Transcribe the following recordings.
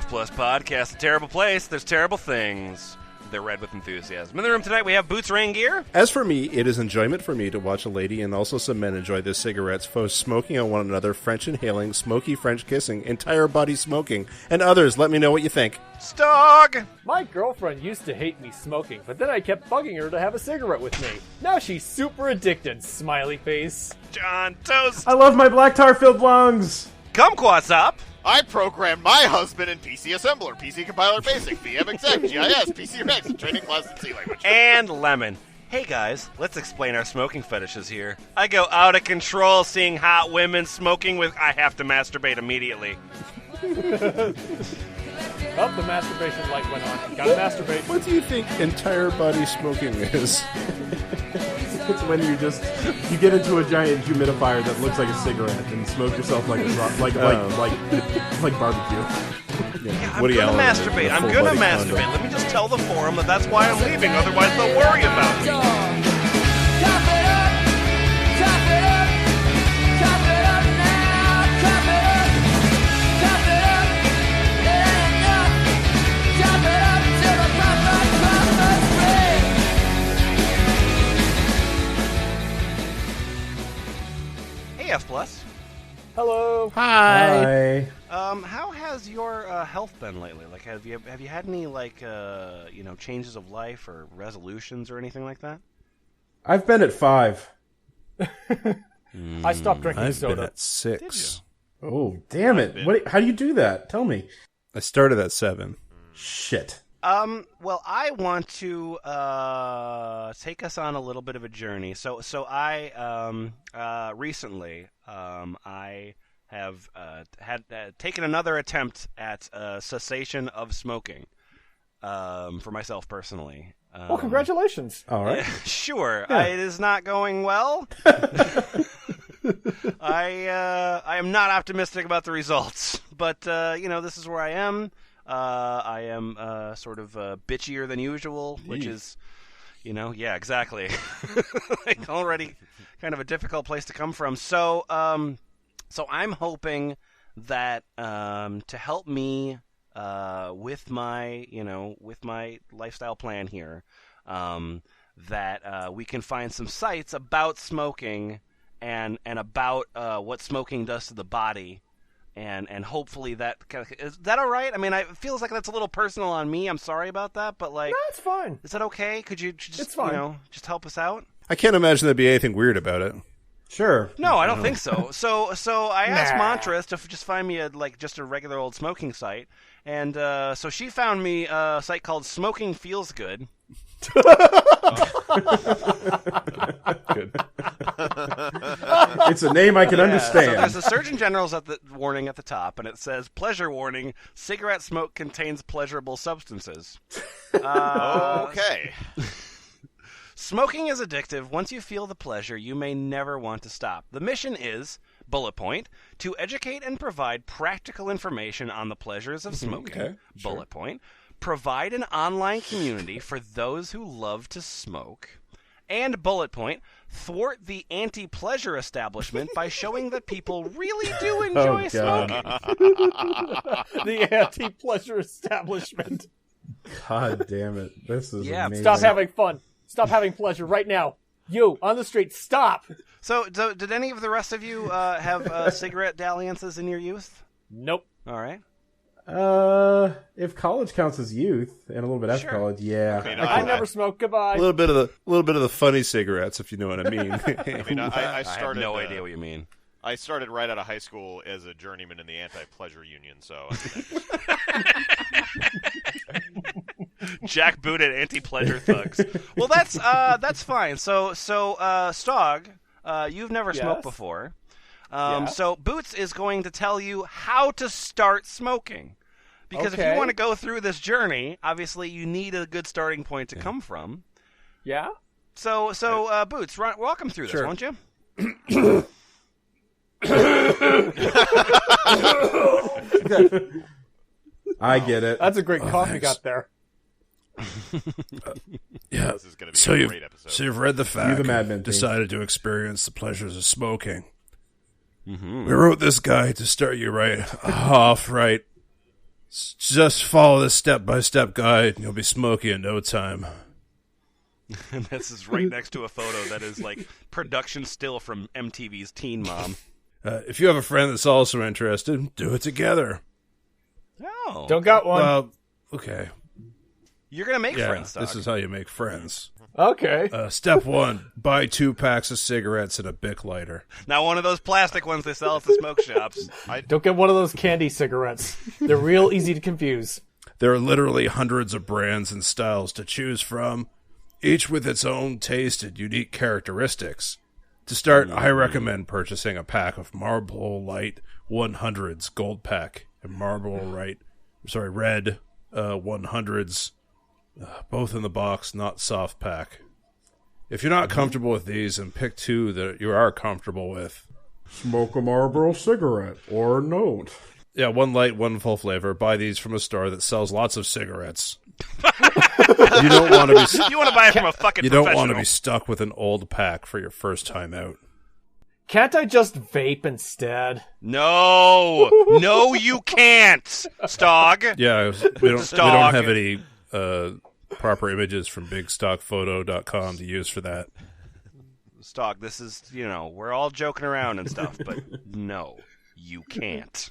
F Plus Podcast, a terrible place. There's terrible things. They're read with enthusiasm. In the room tonight, we have Boots Rain Gear. As for me, it is enjoyment for me to watch a lady and also some men enjoy their cigarettes, foes smoking on one another, French inhaling, smoky French kissing, entire body smoking, and others. Let me know what you think. Stog! My girlfriend used to hate me smoking, but then I kept bugging her to have a cigarette with me. Now she's super addicted, smiley face. John Toast. I love my black tar-filled lungs. Kumquat's up. I programmed my husband in PC Assembler, PC Compiler Basic, VM Exec, GIS, PC Rex, Training Class, and C Language. And Lemon. Hey guys, let's explain our smoking fetishes here. I go out of control seeing hot women smoking with... I have to masturbate immediately. Oh, the masturbation light went on. Gotta masturbate. What do you think entire body smoking is? It's when you get into a giant humidifier that looks like a cigarette and smoke yourself like barbecue. Yeah, I'm gonna masturbate. I'm gonna masturbate. Let me just tell the forum that that's why I'm leaving. Otherwise, they'll worry about me. Hey, F Plus. Hello. Hi. How has your health been lately? Like, have you had any changes of life or resolutions or anything like that? I've been at 5. I stopped drinking I've soda. been at 6. Oh, damn it. How do you do that? Tell me. I started at 7. Shit. Well, I want to take us on a little bit of a journey. So I recently I have taken another attempt at cessation of smoking for myself personally. Well, congratulations. All right. Sure, Yeah. it is not going well. I am not optimistic about the results, but this is where I am. I am sort of bitchier than usual, which is, yeah, exactly. Like already kind of a difficult place to come from. So I'm hoping that to help me with my lifestyle plan here, that we can find some sites about smoking and about what smoking does to the body. And hopefully that is that all right? I mean, it feels like that's a little personal on me. I'm sorry about that, but like, No, it's fine. is that okay? Could you just It's fine. just help us out? I can't imagine there'd be anything weird about it. Sure. No, I don't think so. So I asked Nah. Montrith to just find me just a regular old smoking site, and so she found me a site called Smoking Feels Good. Good. It's a name I can So understand. there's the Surgeon General's warning at the top, and it says, pleasure warning, cigarette smoke contains pleasurable substances. Okay. Smoking is addictive. Once you feel the pleasure, you may never want to stop. The mission is, bullet point, to educate and provide practical information on the pleasures of smoking. Okay, sure. Bullet point, provide an online community for those who love to smoke. And bullet point, thwart the anti-pleasure establishment by showing that people really do enjoy God. smoking. The anti-pleasure establishment. God damn it. This is Yeah, amazing. Stop having fun. Stop having pleasure right now. You, on the street, stop. So did any of the rest of you have cigarette dalliances in your youth? Nope. All right. If college counts as youth and a little bit after Sure. college, yeah. I mean, I never smoke. Goodbye. A little bit of the funny cigarettes, if you know what I mean. I mean, I I have started. no idea what you mean. I started right out of high school as a journeyman in the anti-pleasure union, so Jackbooted anti-pleasure thugs. Well, that's fine. So Stog, you've never smoked Yes. before. Yeah. So Boots is going to tell you how to start smoking. Because if you Okay. want to go through this journey, obviously you need a good starting point to come from. Yeah? So Boots, walk him through this, Sure. won't you? I get it. That's a great cough you thanks. got there. Yeah. this is going to be a great episode. So you've read the fact. You the madman, decided to experience the pleasures of smoking. Mm-hmm. We wrote this guide to start you right off right. Just follow this step-by-step guide, and you'll be smoky in no time. And this is right next to a photo that is like production still from MTV's Teen Mom. If you have a friend that's also interested, do it together. Oh. Don't got one. Well, okay. You're going to make friends, Doc. This is how you make friends. Okay. Step 1, buy 2 packs of cigarettes and a Bic lighter. Not one of those plastic ones they sell at the smoke shops. Don't get one of those candy cigarettes. They're real easy to confuse. There are literally hundreds of brands and styles to choose from, each with its own taste and unique characteristics. To start, I recommend purchasing a pack of Marlboro Light 100s Gold Pack and Marlboro Red 100s, both in the box, not soft pack. If you're not comfortable with these, then pick 2 that you are comfortable with. Smoke a Marlboro cigarette or note. Yeah, 1 light, 1 full flavor. Buy these from a store that sells lots of cigarettes. You don't want to be. You want to buy it from a fucking You professional. don't want to be stuck with an old pack for your first time out. Can't I just vape instead? No, no, you can't, Stog. Yeah, we don't Stog. have any proper images from bigstockphoto.com to use for that. Stog, this is, we're all joking around and stuff, but no, you can't.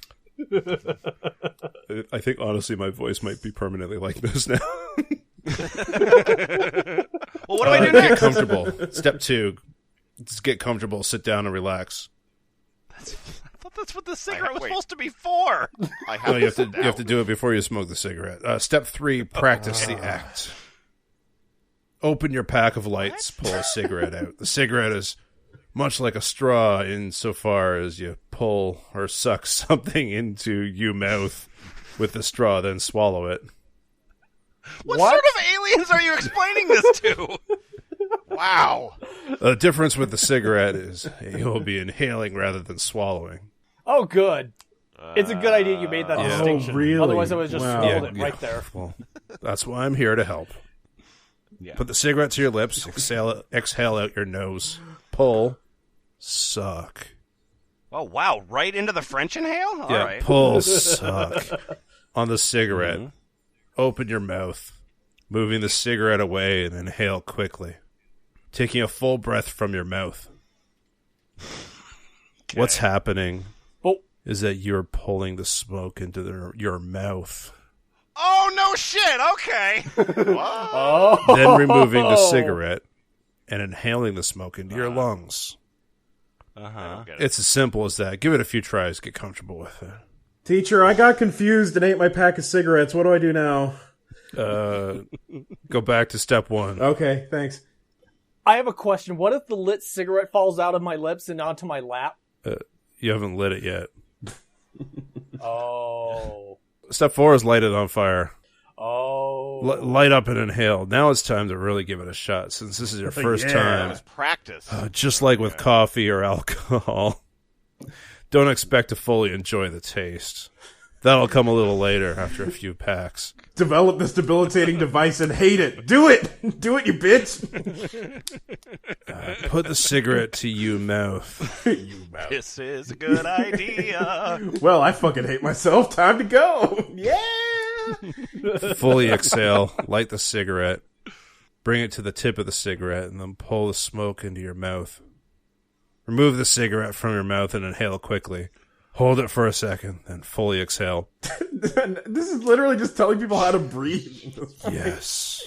I think, honestly, my voice might be permanently like this now. Well, what do I do Get next? comfortable. Step 2, just get comfortable, sit down, and relax. I thought that's what the cigarette was wait. supposed to be for. I have No, to you sit have to down. do it before you smoke the cigarette. Step 3, practice the act. Open your pack of lights, pull a cigarette out. The cigarette is much like a straw insofar as you pull or suck something into your mouth with the straw, then swallow it. What sort of aliens are you explaining this to? Wow. The difference with the cigarette is you'll be inhaling rather than swallowing. Oh, good. It's a good idea you made that Yeah. distinction. Oh, really? Otherwise, I would have just Wow. swallowed it right there. Well, that's why I'm here to help. Yeah. Put the cigarette to your lips, exhale out your nose, pull, suck. Oh, wow, right into the French inhale? All Yeah, right. pull, suck on the cigarette. Mm-hmm. Open your mouth, moving the cigarette away, and inhale quickly, taking a full breath from your mouth. Okay. What's happening Oh, is that you're pulling the smoke into your mouth, Oh, no shit, okay. then removing the cigarette and inhaling the smoke into your lungs. Uh-huh. It's as simple as that. Give it a few tries. Get comfortable with it. Teacher, I got confused and ate my pack of cigarettes. What do I do now? Go back to step 1. Okay, thanks. I have a question. What if the lit cigarette falls out of my lips and onto my lap? You haven't lit it yet. Oh. Step 4 is light it on fire. Oh. Light up and inhale. Now it's time to really give it a shot, since this is your first Yeah. time. Practice. Just like with coffee or alcohol, don't expect to fully enjoy the taste. That'll come a little later after a few packs. Develop this debilitating device and hate it. Do it! Do it, you bitch! Put the cigarette to your mouth. This is a good idea. Well, I fucking hate myself. Time to go! Yeah! Fully exhale. Light the cigarette. Bring it to the tip of the cigarette, and then pull the smoke into your mouth. Remove the cigarette from your mouth and inhale quickly. Hold it for a second, then fully exhale. This is literally just telling people how to breathe. Yes.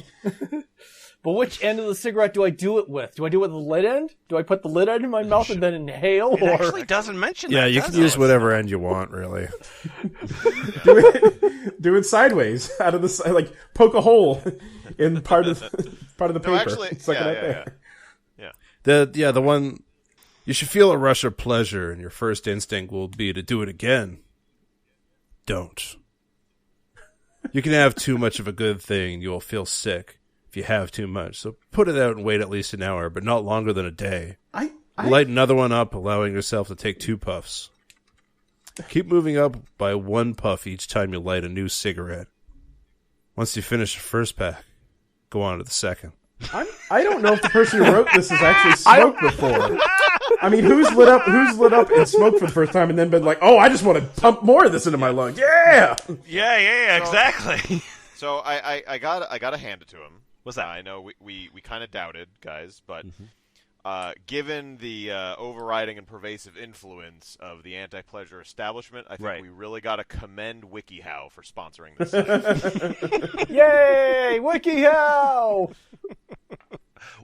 But which end of the cigarette do I do it with? Do I do it with the lid end? Do I put the lid end in my mouth and then inhale? It actually doesn't mention Yeah, that, you does can use it? whatever end you want, really. Do it sideways, out of the side, like poke a hole in part of the paper. No, actually, Suck it out there. The one... You should feel a rush of pleasure, and your first instinct will be to do it again. Don't. You can have too much of a good thing, you will feel sick if you have too much. So put it out and wait at least an hour, but not longer than a day. Light another one up, allowing yourself to take 2 puffs. Keep moving up by 1 puff each time you light a new cigarette. Once you finish the first pack, go on to the second. I don't know if the person who wrote this has actually smoked before. I mean, who's lit up and smoked for the first time and then been like, oh, I just want to pump more of this into my lungs. Yeah. Yeah, exactly. So I gotta hand it to him. What's that? I know we kind of doubted, guys, but given the overriding and pervasive influence of the anti-pleasure establishment, I think we really got to commend WikiHow for sponsoring this. Yay, WikiHow!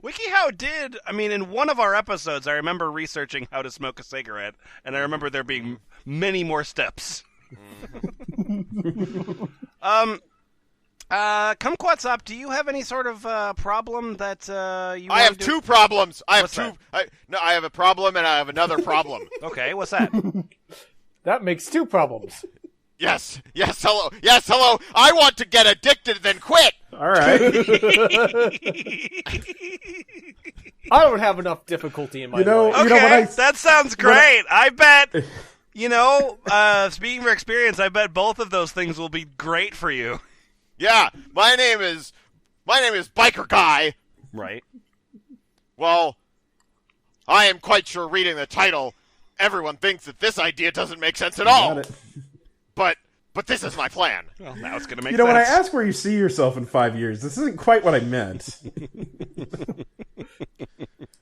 WikiHow did. I mean, in one of our episodes, I remember researching how to smoke a cigarette, and I remember there being many more steps. Kumquatxop, do you have any sort of problem that you? I have two problems. I have What's two. I have a problem and I have another problem. Okay, what's that? That makes two problems. Yes, hello. I want to get addicted, then quit. All right. I don't have enough difficulty in my life. Okay, that sounds great. I bet. Speaking from experience, I bet both of those things will be great for you. Yeah, my name is Biker Guy. Right. Well, I am quite sure reading the title, everyone thinks that this idea doesn't make sense at all. But this is my plan. Well, now it's going to make sense. When I sense. ask where you see yourself in 5 years, this isn't quite what I meant.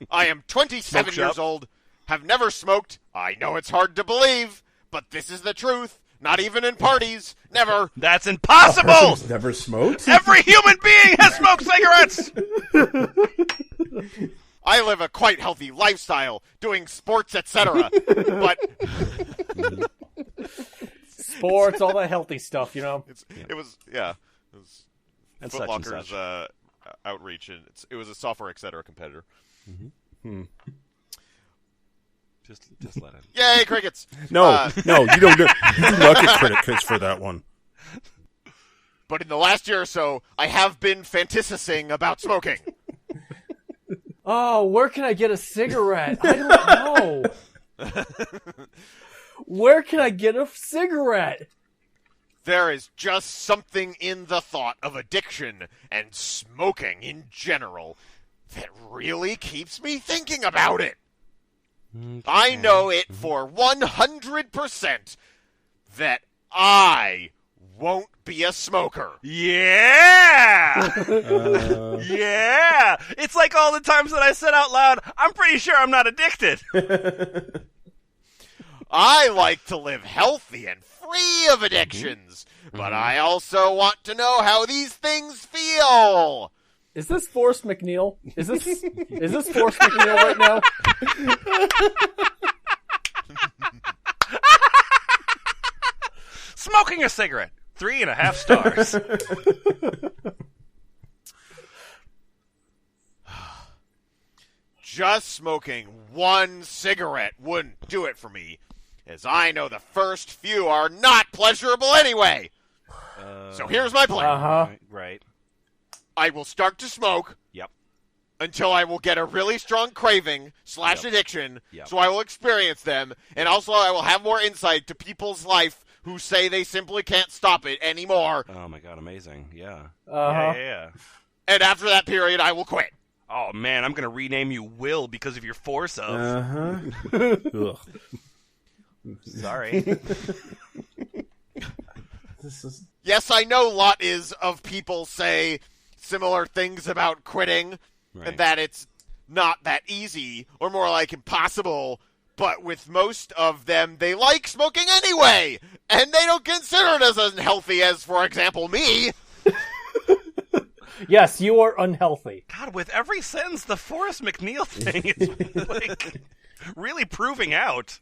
I am 27 years old, have never smoked. I know it's hard to believe, but this is the truth. Not even in parties. Never. That's impossible! Never smoked? Every human being has smoked cigarettes! I live a quite healthy lifestyle, doing sports, etc. But sports, all that healthy stuff, It was and Foot such Locker's outreach, and it was a software, etc. competitor. Just let it. Yay, crickets! No, you don't. You do not get crickets for that one. But in the last year or so, I have been fantasizing about smoking. Oh, where can I get a cigarette? I don't know. Where can I get a cigarette? There is just something in the thought of addiction and smoking in general that really keeps me thinking about it. Okay. I know it for 100% that I won't be a smoker. Yeah! Yeah! It's like all the times that I said out loud, I'm pretty sure I'm not addicted. I like to live healthy and free of addictions, but I also want to know how these things feel. Is this Forrest McNeil? Is this Forrest McNeil right now? Smoking a cigarette. 3.5 stars. Just smoking one cigarette wouldn't do it for me, as I know the first few are not pleasurable anyway. So here's my plan. Right. I will start to smoke. Yep. Until I will get a really strong craving / addiction, so I will experience them, and also I will have more insight to people's life who say they simply can't stop it anymore. Oh my god, amazing. Yeah. Yeah. And after that period, I will quit. Oh man, I'm going to rename you Will because of your force of. Ugh. Sorry. Yes, I know lot is of people say similar things about quitting, and that it's not that easy, or more like impossible, but with most of them, they like smoking anyway, and they don't consider it as unhealthy as, for example, me. Yes, you are unhealthy. God, with every sentence, the Forrest McNeil thing is like really proving out.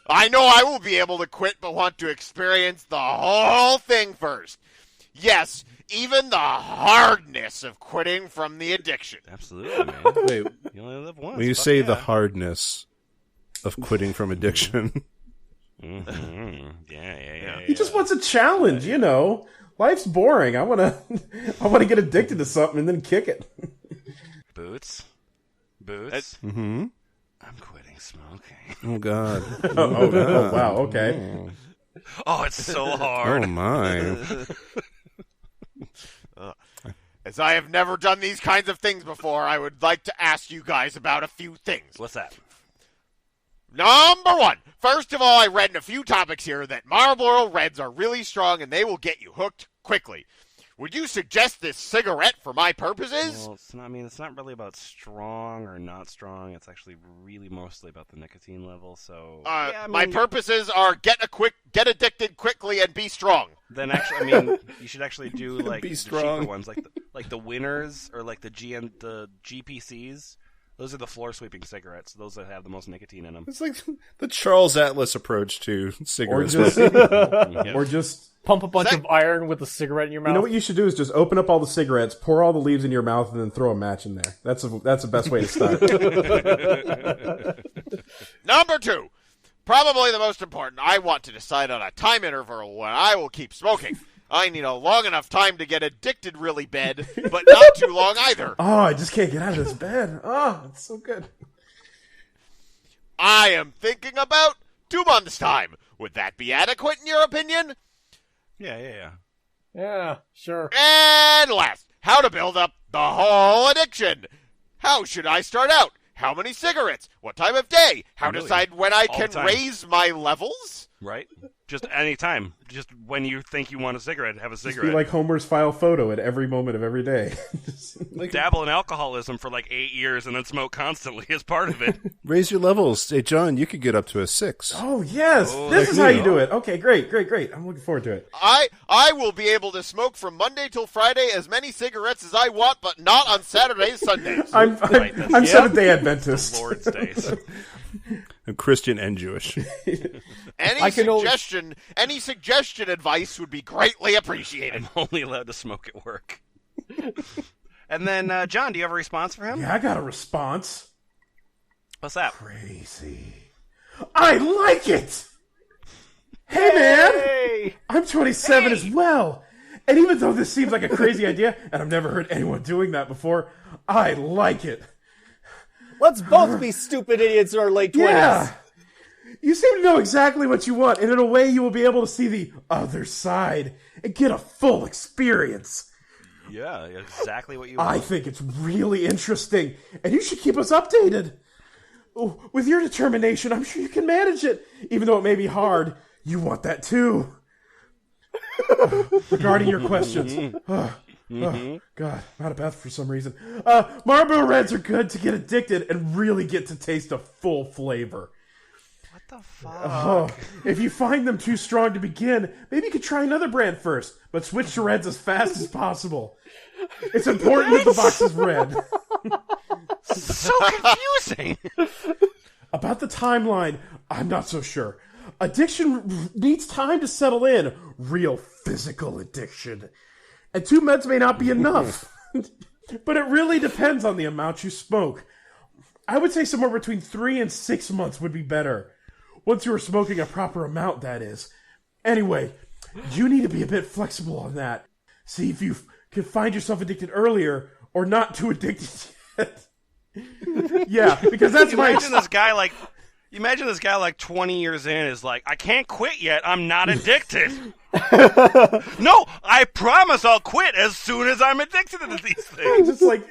I know I will be able to quit, but want to experience the whole thing first. Yes, even the hardness of quitting from the addiction. Absolutely, man. Wait, you only live once. when you say the hardness of quitting from addiction, Yeah. He just wants a challenge, Life's boring. I want to get addicted to something and then kick it. Boots. mm-hmm. I'm quitting smoking. Oh god. Oh wow. Okay. Oh, it's so hard. Oh my. As I have never done these kinds of things before, I would like to ask you guys about a few things. What's that? Number one. First of all, I read in a few topics here that Marlboro Reds are really strong and they will get you hooked quickly. Would you suggest this cigarette for my purposes? Well, it's not really about strong or not strong. It's actually really mostly about the nicotine level. So, my purposes are get addicted quickly and be strong. Then actually, you should actually do like Be the strong. cheaper ones, like the Winners or like the GPCs. Those are the floor sweeping cigarettes. Those that have the most nicotine in them. It's like the Charles Atlas approach to Or cigarettes. just, Yep. or just, Pump a bunch of iron with a cigarette in your mouth. you know what you should do is just open up all the cigarettes, pour all the leaves in your mouth, and then throw a match in there. That's the best way to start. Number two. Probably the most important. I want to decide on a time interval when I will keep smoking. I need a long enough time to get addicted really bad, but not too long either. Oh, I just can't get out of this bed. Oh, it's so good. I am thinking about 2 months' time. Would that be adequate in your opinion? Yeah. Yeah, sure. And last, how to build up the whole addiction. How should I start out? How many cigarettes? What time of day? How Really? decide when I All can the time. raise my levels? Right? Just any time. Just when you think you want a cigarette, have a Just be cigarette. like Homer's file photo at every moment of every day. Dabble in alcoholism for like 8 years and then smoke constantly as part of it. Raise your levels. Hey, John, you could get up to a 6. Oh, yes. Oh, This there is you how you go. do it. Okay, great. I'm looking forward to it. I will be able to smoke from Monday till Friday as many cigarettes as I want, but not on Saturdays, Sundays. I'm that's- Seventh-day Adventist. Lord's days. I'm Christian and Jewish. Any can only- suggestion advice would be greatly appreciated. I'm only allowed to smoke at work. And then, John, do you have a response for him? Yeah, I got a response. What's that? Crazy. I like it! Hey, man! Hey! I'm 27 as well. And even though this seems like a crazy idea, and I've never heard anyone doing that before, I like it. Let's both be stupid idiots in our late 20s. Yeah. You seem to know exactly what you want, and in a way you will be able to see the other side and get a full experience. Yeah, exactly what you I want. think it's really interesting, and you should keep us updated. Oh, with your determination, I'm sure you can manage it. Even though it may be hard, you want that too. Regarding your questions. God, I'm out of breath for some reason. Marlboro Reds are good to get addicted and really get to taste a full flavor. What the fuck? Oh, if you find them too strong to begin, maybe you could try another brand first, but switch to Reds as fast as possible. It's important that the box is red. So confusing. About the timeline, I'm not so sure. Addiction needs time to settle in. Real physical addiction. And 2 meds may not be enough. But it really depends on the amount you smoke. I would say somewhere between 3 and 6 months would be better. Once you are smoking a proper amount, that is. Anyway, you need to be a bit flexible on that. See if you can find yourself addicted earlier or not too addicted yet. Yeah, because that's my... Imagine this guy like 20 years in is like, I can't quit yet. I'm not addicted. No, I promise I'll quit as soon as I'm addicted to these things. Just like,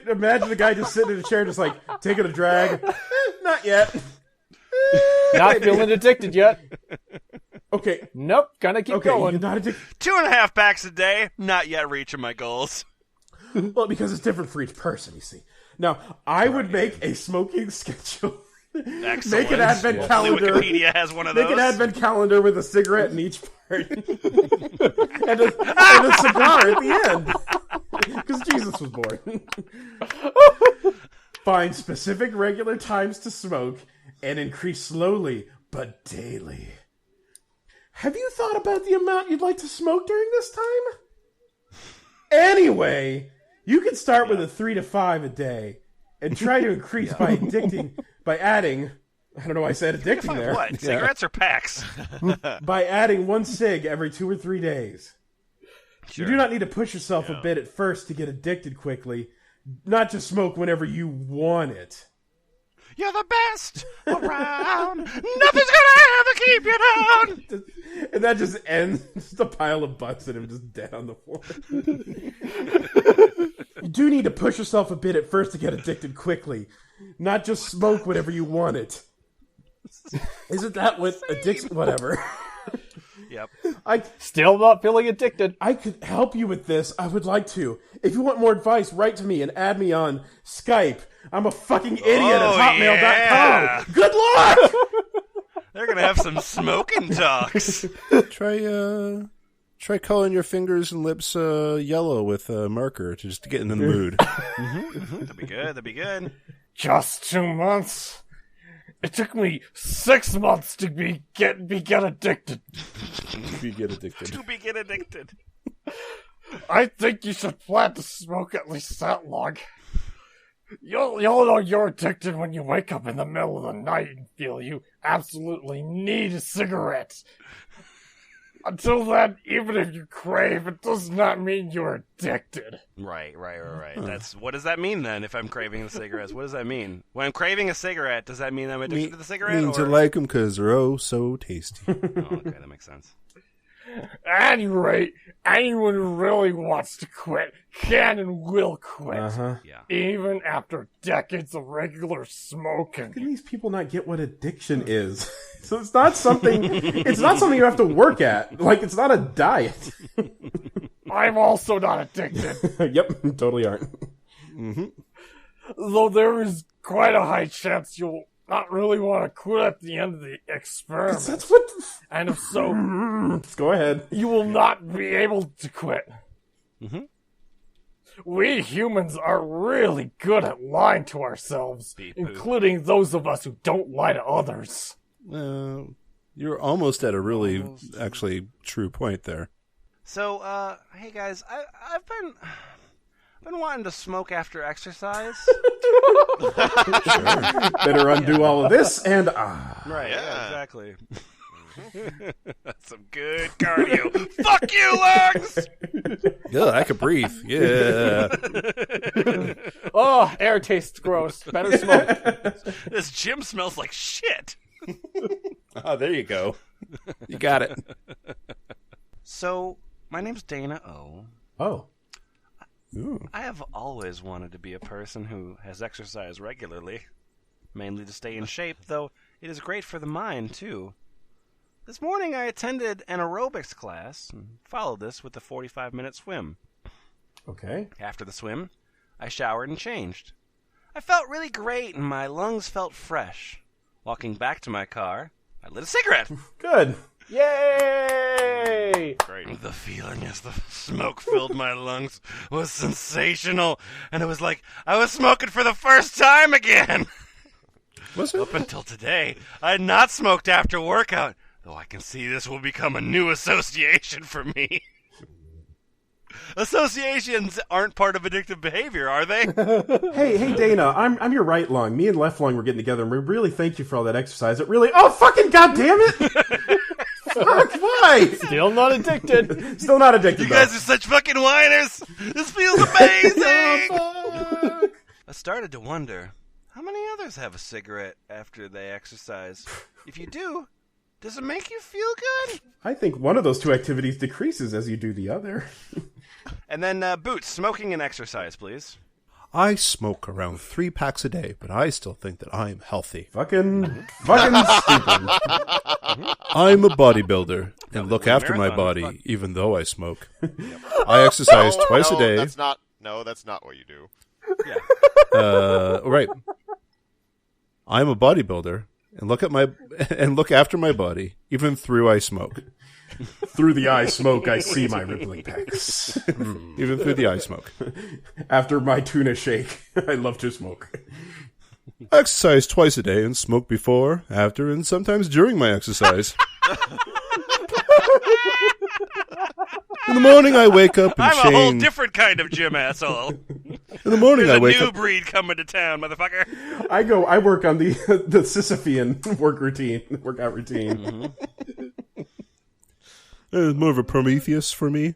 imagine the guy just sitting in a chair, just like taking a drag. Not yet. Not feeling addicted yet. Okay. Nope, gonna keep Okay. going. You're not addicted. 2.5 packs a day. Not yet reaching my goals. Well, because it's different for each person, you see. Now, I would make a smoking schedule. Excellent. Make an advent calendar. Wikipedia has one of Make those. an advent calendar with a cigarette in each part. and a cigar at the end. Because Jesus was born. Find specific regular times to smoke and increase slowly but daily. Have you thought about the amount you'd like to smoke during this time? Anyway, you can start with a 3 to 5 a day and try to increase by adding, I don't know why I said addicting there. What? Cigarettes or packs? By adding 1 cig every 2 or 3 days. Sure. You do not need to push yourself a bit at first to get addicted quickly. Not just smoke whenever you want it. You're the best around. Nothing's gonna ever keep you down. And that just ends just a pile of butts and him just dead on the floor. You do need to push yourself a bit at first to get addicted quickly. Not just smoke whenever you want it. Isn't that what addiction... Whatever. Yep. Still not feeling addicted. I could help you with this. I would like to. If you want more advice, write to me and add me on Skype. I'm a fucking idiot at hotmail.com. Yeah. Good luck! They're going to have some smoking talks. Try coloring your fingers and lips yellow with a marker just to get in the mood. That'd be good. That'd be good. Just 2 months. It took me 6 months to get addicted. You get addicted. To be get addicted. I think you should plan to smoke at least that long. You'll know you're addicted when you wake up in the middle of the night and feel you absolutely need a cigarette. Until then, even if you crave, it does not mean you're addicted. Right. What does that mean then? If I'm craving the cigarettes, what does that mean? When I'm craving a cigarette, does that mean I'm addicted to the cigarette? Means you like them because they're oh so tasty. Oh, okay, that makes sense. At any rate, anyone who really wants to quit can and will quit. Yeah. Even after decades of regular smoking. How can these people not get what addiction is? So it's not something you have to work at. Like, it's not a diet. I'm also not addicted. Yep, totally aren't. Though there is quite a high chance you'll not really want to quit at the end of the experiment. That's what... And if so, Go ahead. you will not be able to quit. We humans are really good at lying to ourselves, including those of us who don't lie to others. You're almost at a really, actually, true point there. So, hey guys, I've been wanting to smoke after exercise. Better undo all of this and Right, yeah, exactly. That's some good cardio. Fuck you, lungs! Yeah, I could breathe. Yeah. Oh, air tastes gross. Better smoke. This gym smells like shit. Oh, there you go. You got it. So, my name's Dana O. Oh. Ooh. I have always wanted to be a person who has exercised regularly, mainly to stay in shape, though it is great for the mind, too. This morning I attended an aerobics class and followed this with a 45-minute swim. Okay. After the swim, I showered and changed. I felt really great and my lungs felt fresh. Walking back to my car, I lit a cigarette. Good. Yay! Great. The feeling as the smoke filled my lungs was sensational, and it was like I was smoking for the first time again. Was it? Up until today, I had not smoked after workout, though I can see this will become a new association for me. Associations aren't part of addictive behavior, are they? Hey, Dana, I'm your right lung. Me and left lung were getting together, and we really thank you for all that exercise. It really... Oh, fucking goddamn it! Fuck, why? Still not addicted. Still not addicted, You guys are such fucking whiners! This feels amazing! I started to wonder, how many others have a cigarette after they exercise? If you do, does it make you feel good? I think one of those two activities decreases as you do the other. And then, Boots, smoking and exercise, please. I smoke around 3 packs a day, but I still think that I'm healthy. Fucking stupid. I'm a bodybuilder and look after my body, even though I smoke. I exercise twice a day. That's not what you do. Yeah. Right. I'm a bodybuilder and look after my body, even through I smoke. Through the eye smoke, I see my rippling pecs. Even through the eye smoke. After my tuna shake, I love to smoke. I exercise twice a day and smoke before, after, and sometimes during my exercise. In the morning, I wake up and I'm a whole different kind of gym asshole. In the morning, There's I wake a new up. breed coming to town, motherfucker. I work on the Sisyphean workout routine. It's more of a Prometheus for me.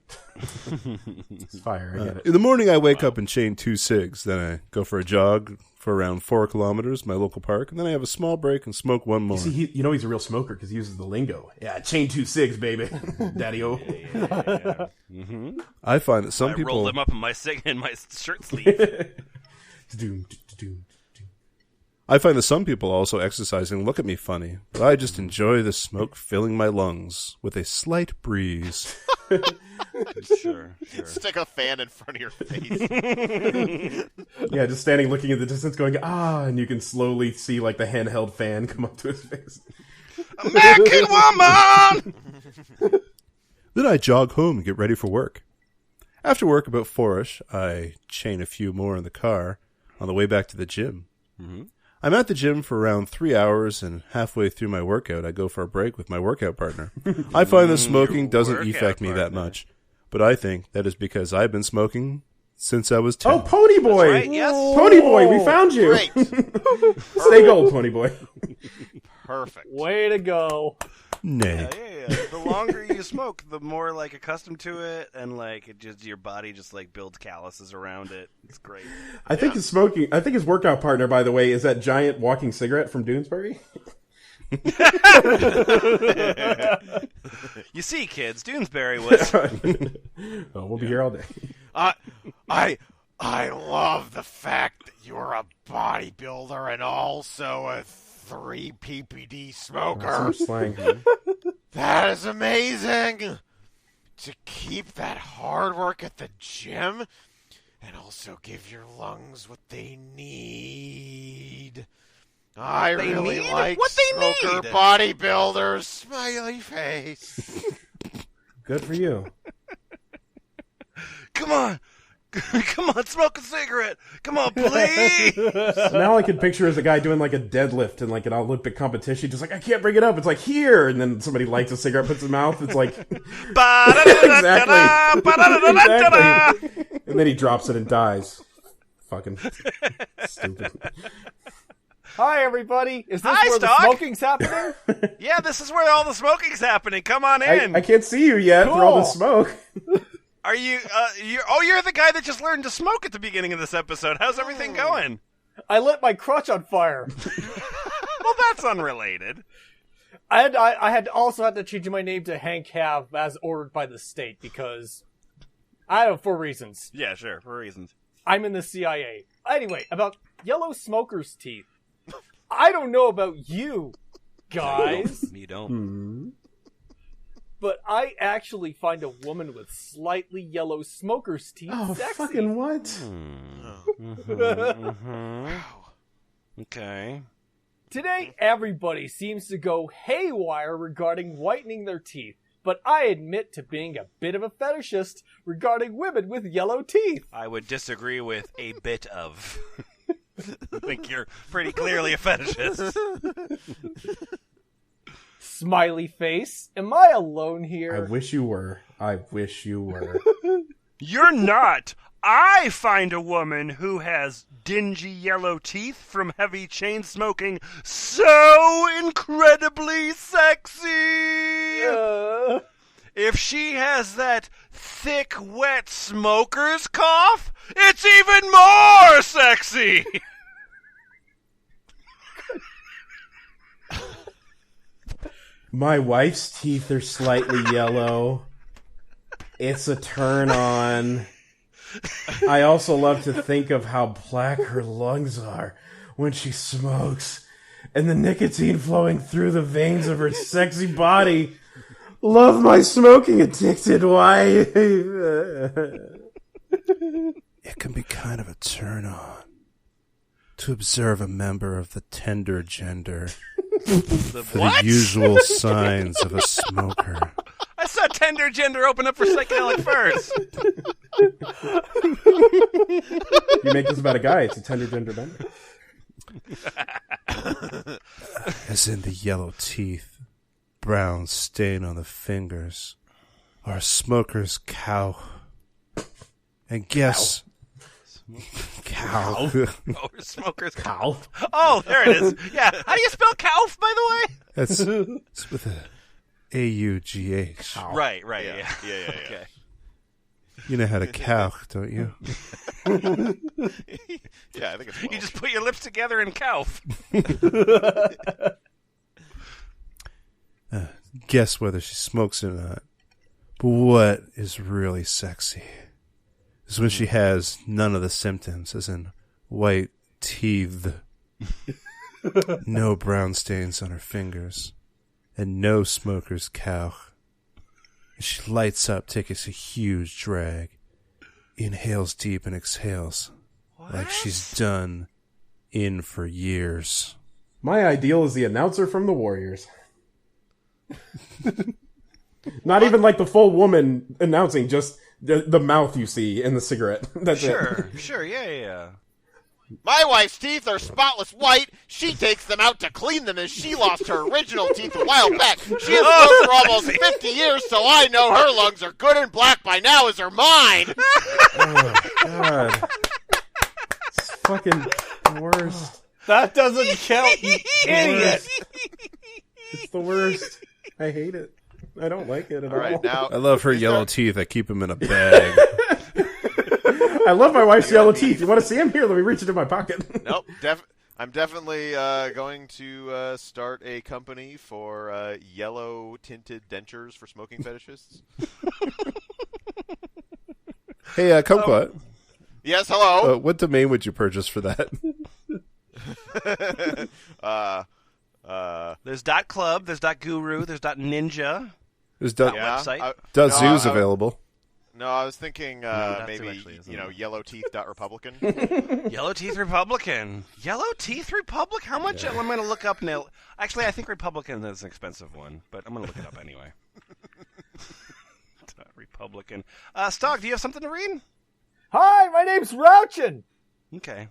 It's fire, I get it. In the morning, I wake up and chain 2 cigs. Then I go for a jog for around 4 kilometers, my local park, and then I have a small break and smoke one more. See, he's a real smoker because he uses the lingo. Yeah, chain 2-6, baby. Daddy-o. Mm-hmm. I find that some I people... roll them up in my shirt sleeve. I find that some people also exercising look at me funny, but I just enjoy the smoke filling my lungs with a slight breeze. Sure. Stick a fan in front of your face. Yeah, just standing looking at the distance going, and you can slowly see like the handheld fan come up to his face. American woman! Then I jog home and get ready for work. After work, about 4-ish, I chain a few more in the car on the way back to the gym. Mm-hmm. I'm at the gym for around 3 hours, and halfway through my workout, I go for a break with my workout partner. I find that smoking doesn't affect me that much, but I think that is because I've been smoking since I was 10. Oh, Pony Boy! Right, yes. Pony Boy, we found you! Great. Stay gold, Pony Boy. Perfect. Way to go. Nay. Yeah. The longer you smoke, the more like accustomed to it, and like it just your body just like builds calluses around it. It's great. I think his workout partner, by the way, is that giant walking cigarette from Doonesbury. You see, kids, Doonesbury was. Oh, we'll be here all day. I love the fact that you're a bodybuilder and also a 3 PPD smoker. Some slang. That is amazing. To keep that hard work at the gym and also give your lungs what they need. I They really need? like What they smoker need? bodybuilders. Smiley face. Good for you. Come on. Come on, smoke a cigarette. Come on, please. Now I can picture as a guy doing like a deadlift in like an Olympic competition, just like, I can't bring it up. It's like, here. And then somebody lights a cigarette, puts it in his mouth. It's like, exactly. And then he drops it and dies. Fucking stupid. Hi, everybody. Is this Hi, where Stock. the smoking's happening? Yeah, this is where all the smoking's happening. Come on in. I can't see you yet through all the smoke. Are you? You're the guy that just learned to smoke at the beginning of this episode. How's everything going? I lit my crotch on fire. Well, that's unrelated. I had also had to change my name to Hank Hav as ordered by the state because I don't know, for reasons. Yeah, sure, for reasons. I'm in the CIA. Anyway, about yellow smokers' teeth. I don't know about you guys, You don't. but I actually find a woman with slightly yellow smokers' teeth Oh, sexy. fucking what? Okay. Today, everybody seems to go haywire regarding whitening their teeth, but I admit to being a bit of a fetishist regarding women with yellow teeth. I would disagree with a bit of. I think you're pretty clearly a fetishist. Smiley face. Am I alone I here? wish you were. You're not. I find a woman who has dingy yellow teeth from heavy chain smoking so incredibly sexy. If she has that thick, wet smoker's cough, it's even more sexy. My wife's teeth are slightly yellow. It's a turn on. I also love to think of how black her lungs are when she smokes, and the nicotine flowing through the veins of her sexy body. Love my smoking addicted wife. It can be kind of a turn on to observe a member of the tender gender The for what? the usual signs of a smoker. I saw tender gender open up for psychedelic first. You make this about a guy, it's a tender gender bender. As in the yellow teeth, brown stain on the fingers, or a smoker's cow. And guess... Cow. Oh, smoker's Cow. Oh, there it is. Yeah. How do you spell calf, by the way? It's with a A-U-G-H. Right, yeah. Yeah. Okay. You know how to cow, don't you? Yeah, I think it's Welsh. You just put your lips together and cough. Guess whether she smokes or not. But what is really sexy is when she has none of the symptoms, as in white teeth, no brown stains on her fingers, and no smoker's cow. And she lights up, takes a huge drag, inhales deep and exhales like she's done in for years. My ideal is the announcer from the Warriors. Not even like the full woman announcing, just the mouth you see in the cigarette. That's it. Sure, yeah. My wife's teeth are spotless white. She takes them out to clean them as she lost her original teeth a while back. She has lived for almost 50 years, so I know her lungs are good and black by now as are mine. Oh, God. It's fucking the worst. That doesn't count, you idiot. It's the worst. I hate it. I don't like it at all. All right, now I love her yellow teeth. I keep them in a bag. I love my wife's yellow teeth. You want to see them? Here, let me reach into my pocket. Nope. I'm definitely going to start a company for yellow tinted dentures for smoking fetishists. Hey, Kumquat. Yes, hello. What domain would you purchase for that? There's .club, there's .guru, there's .ninja. There's website. .zoo's available. No, I was thinking maybe, Yellow Teeth.Republican. Yellow Teeth Republican. Yellow Teeth Republic? How much? I'm going to look up now. Actually, I think Republican is an expensive one, but I'm going to look it up anyway. Republican. Stog, do you have something to read? Hi, my name's Rouchin. Okay.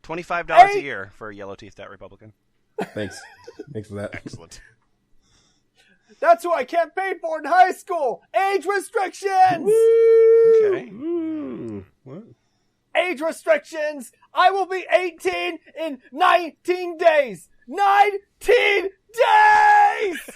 $25 a year for Yellow Teeth.Republican. Thanks. Thanks for that. Excellent. That's who I campaigned for in high school. Age restrictions. Okay. What? Age restrictions. I will be 18 in 19 days. 19 days!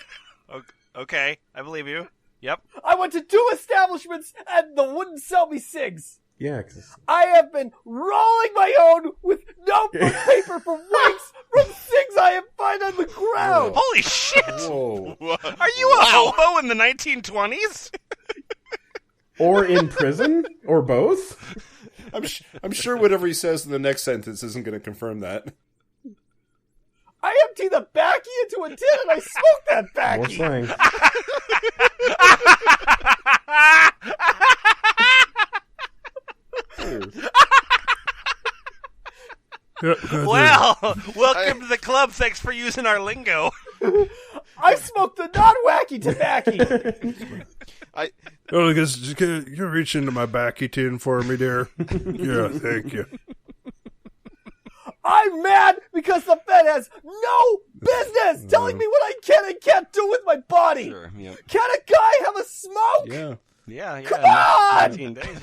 Okay, I believe you. Yep. I went to 2 establishments and they wouldn't sell me cigs. Yeah, 'cause I have been rolling my own with notebook paper for weeks from cigs I have found on the ground. Holy shit! whoa. Are you a hobo in the 1920s? Or in prison, or both. I'm sure whatever he says in the next sentence isn't going to confirm that. I empty the backy into a tin and I smoke that More backy. slang. Well, welcome to the club. Thanks for using our lingo. I smoke the non-wacky tobacco. Oh, because can you reach into my backy tin for me, dear? Yeah, thank you. I'm mad because the Fed has no business telling me what I can and can't do with my body. Sure, yep. Can a guy have a smoke? Yeah. Come on! 19 days.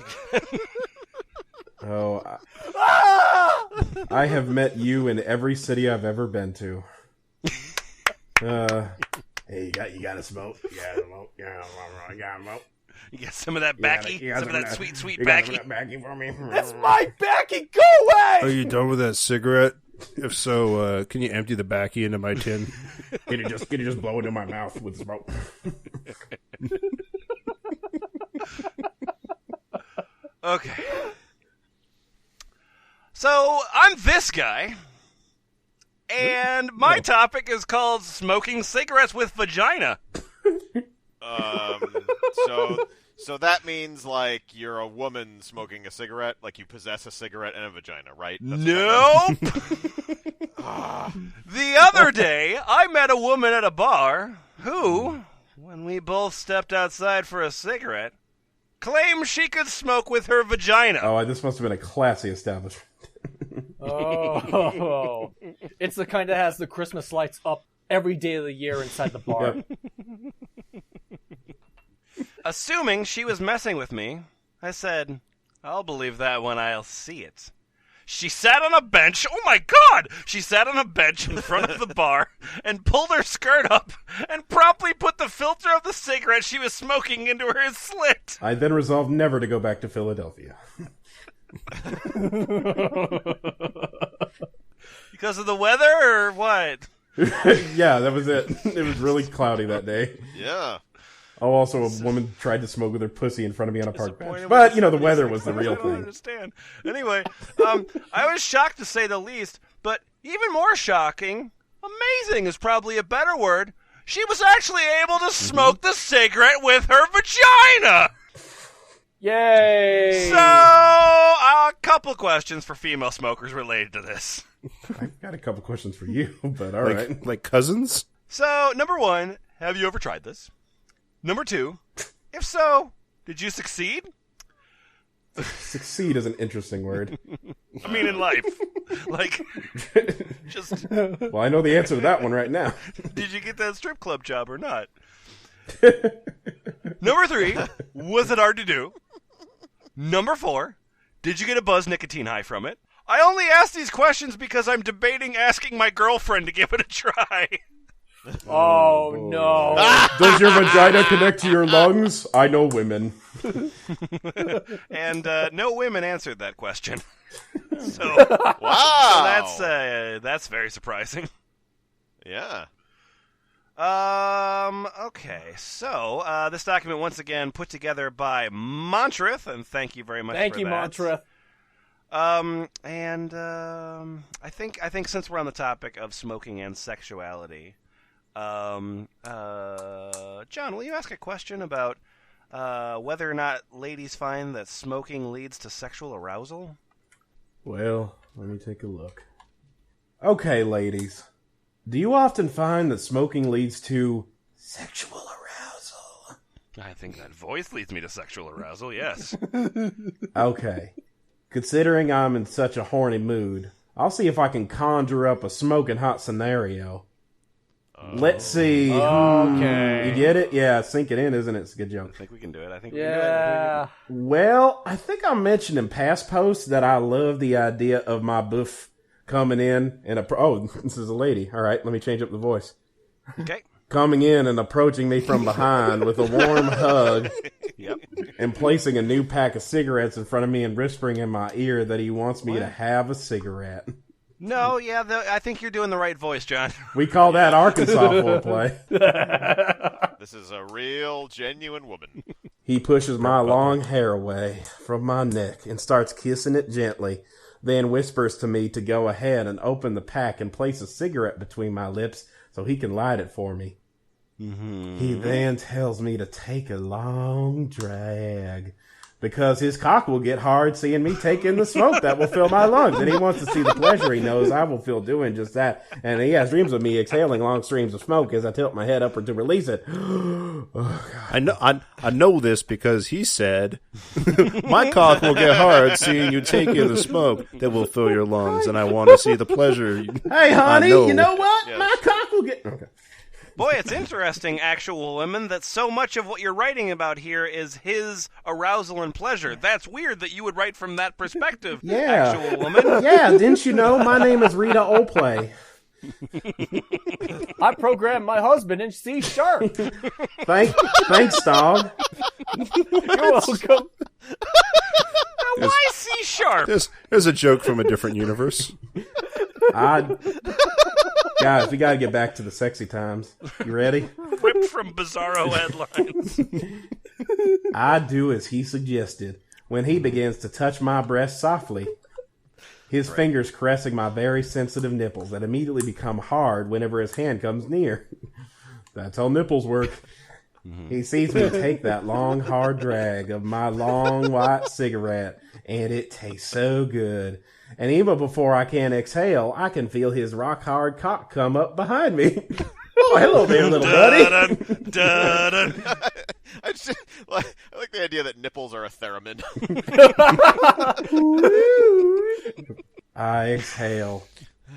Oh, Ah! I have met you in every city I've ever been to. Hey, you got to smoke. You got to smoke. You got to smoke. You get some of that backy? Some of that sweet backy? Backy for me. That's my backy. Go away! Are you done with that cigarette? If so, can you empty the backy into my tin? Can you just blow it in my mouth with smoke? Okay. So, I'm this guy, and my topic is called Smoking Cigarettes with Vagina. So that means, like, you're a woman smoking a cigarette, like you possess a cigarette and a vagina, right? Nope! The other day, I met a woman at a bar who, when we both stepped outside for a cigarette, claimed she could smoke with her vagina. Oh, this must have been a classy establishment. Oh, it's the kind that has the Christmas lights up every day of the year inside the bar. Yep. Assuming she was messing with me, I said, I'll believe that when I'll see it. She sat on a bench. Oh my God! She sat on a bench in front of the bar and pulled her skirt up and promptly put the filter of the cigarette she was smoking into her slit. I then resolved never to go back to Philadelphia. Because of the weather or what? Yeah, that was it. It was really cloudy that day. Yeah. Oh, also, a woman tried to smoke with her pussy in front of me on a park bench. Disappointed But, with the this weather music. was the real I don't thing. understand. Anyway, I was shocked to say the least, but even more shocking, amazing is probably a better word. She was actually able to smoke the cigarette with her vagina. Yay! So, a couple questions for female smokers related to this. I've got a couple questions for you, but all right. Like cousins? So, number one, have you ever tried this? Number two, if so, did you succeed? Succeed is an interesting word. I mean, in life. Like, just, Well, I know the answer to that one right now. did you get that strip club job or not? Number three, was it hard to do? Number four, did you get a buzz nicotine high from it? I only ask these questions because I'm debating asking my girlfriend to give it a try. Oh, no. Does your vagina connect to your lungs? I know women. And no women answered that question. So, Wow. so that's very surprising. Yeah. Okay, so this document once again put together by Montrith, and thank you very much. Thank for you, that. Montrith. I think since we're on the topic of smoking and sexuality, John, will you ask a question about whether or not ladies find that smoking leads to sexual arousal? Well, let me take a look. Okay, ladies. Do you often find that smoking leads to sexual arousal? I think that voice leads me to sexual arousal, yes. Okay. Considering I'm in such a horny mood, I'll see if I can conjure up a smoking hot scenario. Let's see. Okay. You get it? Yeah, sink it in, isn't it? It's a good joke. I think we can do it. I think we can Yeah. Well, I think I mentioned in past posts that I love the idea of my boof coming in and this is a lady. All right, let me change up the voice. do it. Okay. Coming in and approaching me from behind with a warm hug Yep. and placing a new pack of cigarettes in front of me and whispering in my ear that he wants me to have a cigarette. No, yeah, I think you're doing the right voice, John. We call that Arkansas foreplay. This is a real, genuine woman. He pushes my long hair away from my neck and starts kissing it gently, then whispers to me to go ahead and open the pack and place a cigarette between my lips so he can light it for me. Mm-hmm. He then tells me to take a long drag because his cock will get hard seeing me take in the smoke that will fill my lungs, and he wants to see the pleasure he knows I will feel doing just that. And he has dreams of me exhaling long streams of smoke as I tilt my head upward to release it. I know this because he said, my cock will get hard seeing you take in the smoke that will fill your lungs, and I want to see the pleasure. Hey, honey, you know what? Yes. My cock will get... Okay. Boy, it's interesting, actual women, that so much of what you're writing about here is his arousal and pleasure. That's weird that you would write from that perspective, Yeah. actual woman. Yeah, didn't you know? My name is Rita Oplay. I programmed my husband in C sharp. Thanks, dog. You're welcome. Why C sharp? There's a joke from a different universe. Guys, we gotta get back to the sexy times. You ready? Ripped from Bizarro headlines. I do as he suggested when he begins to touch my breast softly. His fingers caressing my very sensitive nipples that immediately become hard whenever his hand comes near. That's how nipples work. He sees me take that long, hard drag of my long, white cigarette, and it tastes so good. And even before I can exhale, I can feel his rock-hard cock come up behind me. Oh, hello there, little buddy. Dun-dun. I like the idea that nipples are a theremin. I exhale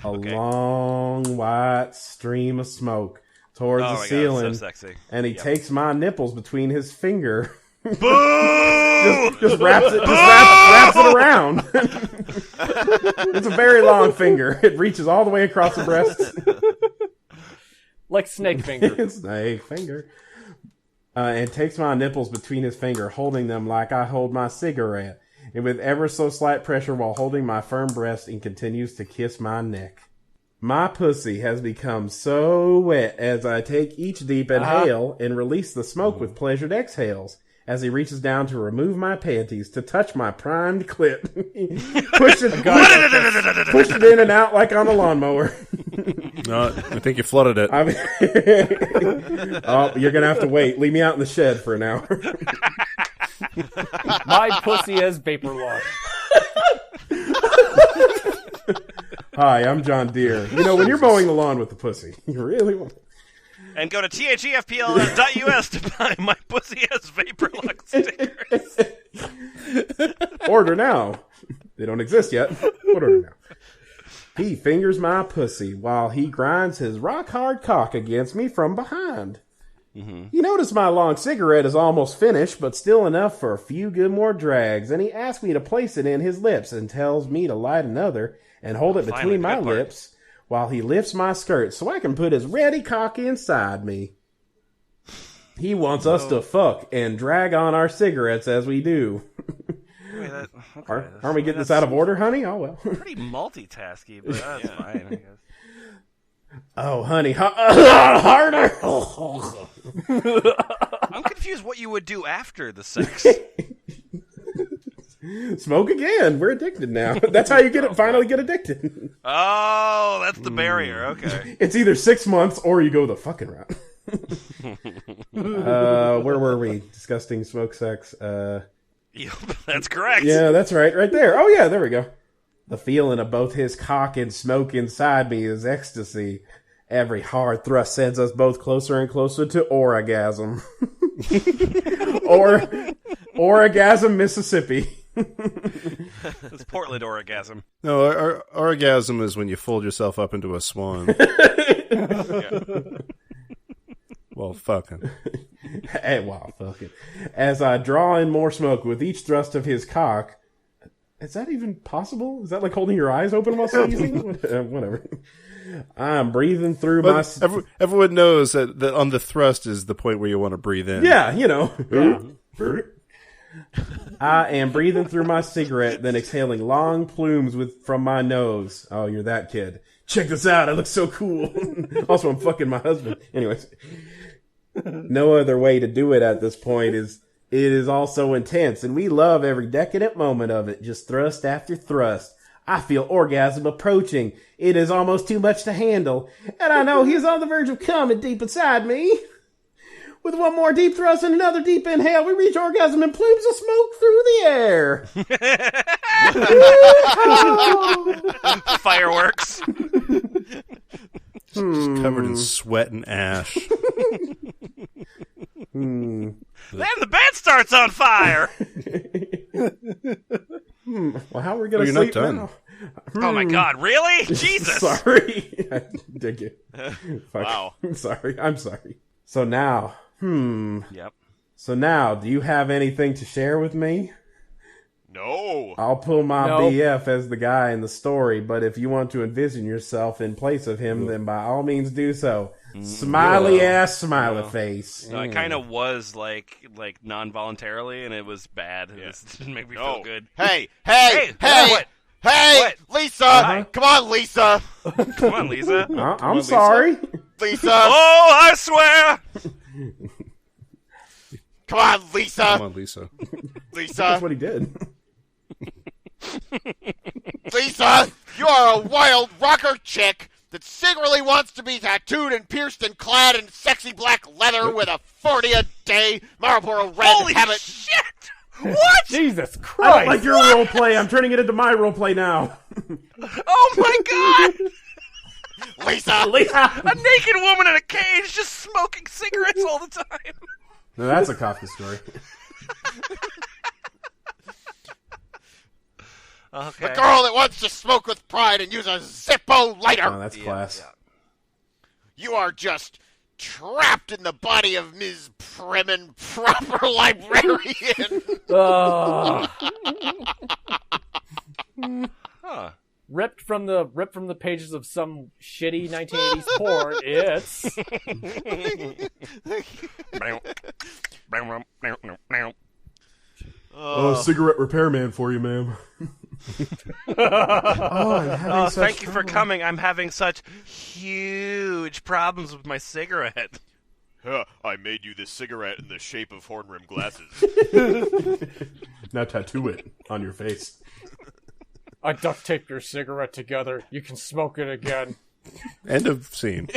a long, white stream of smoke towards Oh the my God, ceiling, it's so sexy. and he takes my nipples between his finger Boo! Just wraps it around. It's a very long finger. It reaches all the way across the breast. Like snake finger. Snake finger. And takes my nipples between his finger, holding them like I hold my cigarette, and with ever so slight pressure while holding my firm breast, and continues to kiss my neck. My pussy has become so wet as I take each deep inhale and release the smoke with pleasured exhales. As he reaches down to remove my panties to touch my primed clit. Pushed it in and out like on a lawnmower. No, I think you flooded it. Oh, you're going to have to wait. Leave me out in the shed for an hour. My pussy has vapor lock. Hi, I'm John Deere. You know, when you're mowing the lawn with the pussy, you really want... And go to thefpl.us to buy My Pussy Has Vapor Lock stickers. Order now. They don't exist yet. Order now. He fingers my pussy while he grinds his rock-hard cock against me from behind. Mm-hmm. He noticed my long cigarette is almost finished, but still enough for a few good more drags, and he asks me to place it in his lips and tells me to light another and hold it between my lips while he lifts my skirt so I can put his ready cock inside me. He wants us to fuck and drag on our cigarettes as we do. Wait, Aren't we getting this out of order, honey? Oh, well. Pretty multitasky, but that's fine, I guess. Oh, honey. Harder! I'm confused what you would do after the sex. Smoke again. We're addicted now. That's how you finally get addicted. Oh, that's the barrier. Okay. It's either 6 months or you go the fucking route. Where were we? Disgusting smoke sex. That's correct. Yeah, that's right. Right there. Oh, yeah, there we go. The feeling of both his cock and smoke inside me is ecstasy. Every hard thrust sends us both closer and closer to orgasm. Orgasm, Mississippi. It's Portland orgasm. No, orgasm is when you fold yourself up into a swan. Yeah. Well, fucking. Hey, wow, fucking. As I draw in more smoke with each thrust of his cock. Is that even possible? Is that like holding your eyes open while sneezing? Whatever. I'm breathing through my... Everyone knows that on the thrust is the point where you want to breathe in. Yeah, you know. Yeah. I am breathing through my cigarette, then exhaling long plumes from my nose. Oh, you're that kid. Check this out. I look so cool. Also, I'm fucking my husband. Anyways. No other way to do it at this point it is all so intense, and we love every decadent moment of it, just thrust after thrust. I feel orgasm approaching. It is almost too much to handle, and I know he's on the verge of coming deep inside me. With one more deep thrust and another deep inhale, we reach orgasm and plumes of smoke through the air. Fireworks. Just covered in sweat and ash. Then the bed starts on fire. Well, how are we going to You're sleep not done. now? Oh my God! Really? Jesus! Sorry. I dig it. Wow. I'm sorry. So now, Yep. So now, do you have anything to share with me? No. I'll pull my No. BF as the guy in the story, but if you want to envision yourself in place of him, then by all means do so. Smiley ass smiley face. No, it kind of was like non-voluntarily, and it was bad. Yeah. It didn't make me No. feel good. Hey, What? Hey, Lisa! Come on, Lisa! Come on, Lisa. I'm sorry. Lisa! Oh, I swear! Come on, Lisa! Come on, Lisa. Lisa! That's what he did. Lisa! You are a wild rocker chick that secretly wants to be tattooed and pierced and clad in sexy black leather with a 40-a-day Marlboro Red Holy habit. shit! What? Jesus I Christ! don't like your role play. I'm turning it into my role play now. Oh my God! Lisa! A naked woman in a cage just smoking cigarettes all the time. No, that's a Kafka story. Okay. The girl that wants to smoke with pride and use a Zippo lighter. Oh, that's class. You are just trapped in the body of Ms. Prim and Proper Librarian. Huh. Ripped from the pages of some shitty 1980s porn. It's cigarette repairman for you, ma'am. I'm having such thank you for coming. I'm having such huge problems with my cigarette. I made you this cigarette in the shape of horn-rimmed glasses. Now tattoo it on your face. I duct taped your cigarette together. You can smoke it again. End of scene.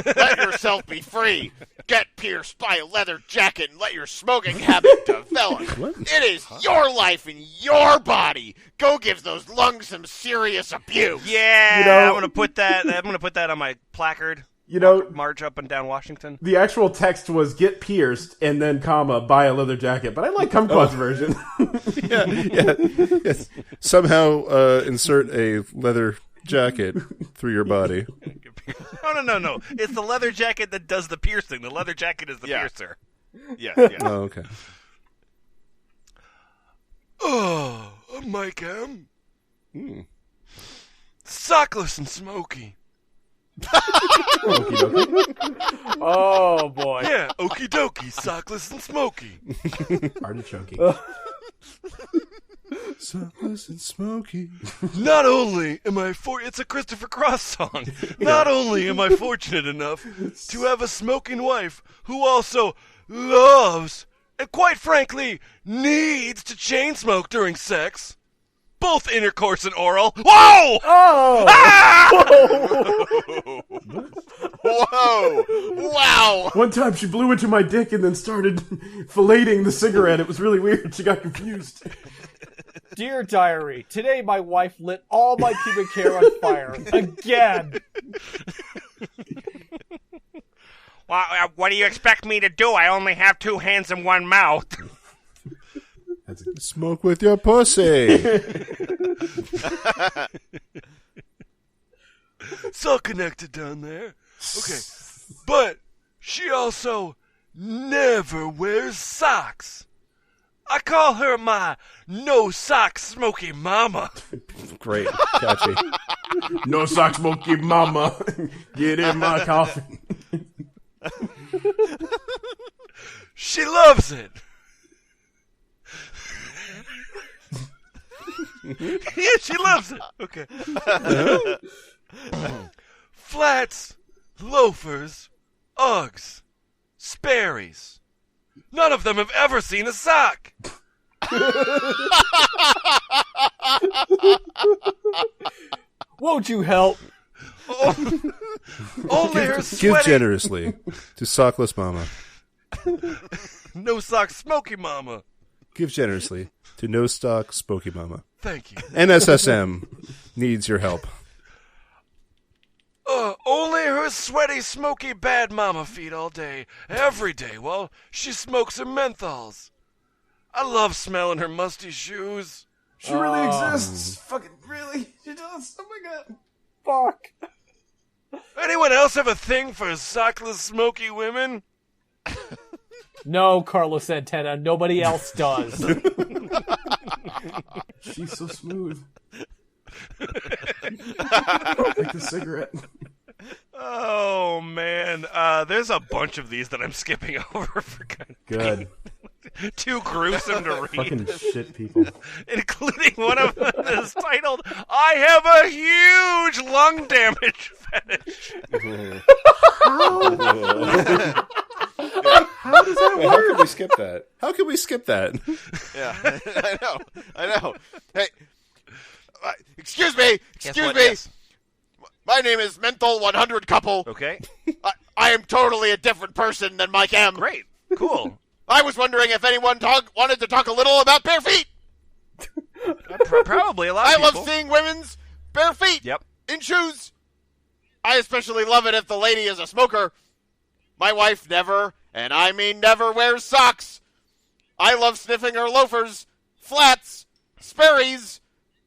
Let yourself be free. Get pierced by a leather jacket and let your smoking habit develop. It is your life and your body. Go give those lungs some serious abuse. Yeah, I'm gonna put that on my placard. March up and down Washington. The actual text was "get pierced" and then comma buy a leather jacket, but I like Kumquat's version. Yes. Somehow insert a leather jacket through your body. No. It's the leather jacket that does the piercing. The leather jacket is the piercer. Yeah. Oh, okay. Oh, Mike M. Sockless and smoky. Oh boy. Yeah, okie dokie, sockless and smoky. Artichoke. Sockless and smoky. Not only am I it's a Christopher Cross song. Not only am I fortunate enough to have a smoking wife who also loves and quite frankly needs to chain smoke during sex, both intercourse and oral. Whoa! Oh! Ah! Whoa! Wow! One time she blew into my dick and then started filleting the cigarette. It was really weird. She got confused. Dear diary, today my wife lit all my pubic hair on fire. Again! Well, what do you expect me to do? I only have two hands and one mouth. Smoke with your pussy. It's all connected down there. Okay. But she also never wears socks. I call her my no-sock smoky mama. Great. Catchy. No sock smoky mama. Get in my coffin. She loves it. Yeah, she loves it. Okay. Flats, loafers, Uggs, Sperry's. None of them have ever seen a sock. Won't you help? Only her Give sweaty, generously to Sockless Mama. no sock smoky mama. Give generously to No Stock Smoky Mama. Thank you. NSSM needs your help. Only her sweaty, smoky, bad mama feed all day, every day, while she smokes her menthols. I love smelling her musty shoes. She really exists. Fucking really? She does? Oh my god. Fuck. Anyone else have a thing for sockless, smoky women? No, Carlos Santana, nobody else does. She's so smooth. Like the cigarette. Oh, man. There's a bunch of these that I'm skipping over for kind of Good. too gruesome to read. Fucking shit people. Including one of them that's titled, I have a huge lung damage fetish. How does that How could we skip that? How could we skip that? Yeah, I know. Hey, excuse me. Guess what? Yes. My name is Menthol 100 Couple. Okay. I am totally a different person than Mike M. Great. Cool. I was wondering if anyone wanted to talk a little about bare feet. Probably a lot of I people. love seeing women's bare feet Yep. in shoes. I especially love it if the lady is a smoker. My wife never, and I mean never, wears socks. I love sniffing her loafers, flats, Sperry's,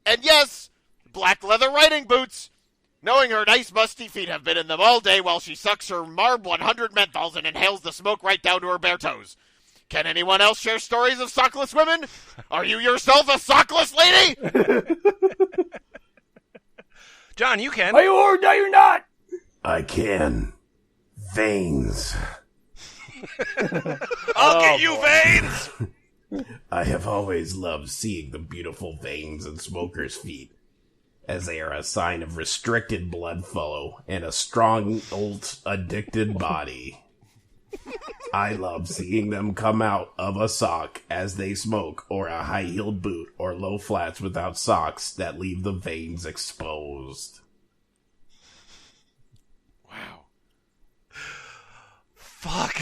and yes, black leather riding boots. knowing her nice musty feet have been in them all day while she sucks her Marb 100 menthols and inhales the smoke right down to her bare toes. Can anyone else share stories of sockless women? Are you yourself a sockless lady? John, you can. Are you or no, you're not? I can. Veins. I'll get you, Veins! I have always loved seeing the beautiful veins in smokers' feet, as they are a sign of restricted blood flow and a strong, old, addicted body. I love seeing them come out of a sock as they smoke, or a high-heeled boot, or low flats without socks that leave the veins exposed. Wow. Fuck.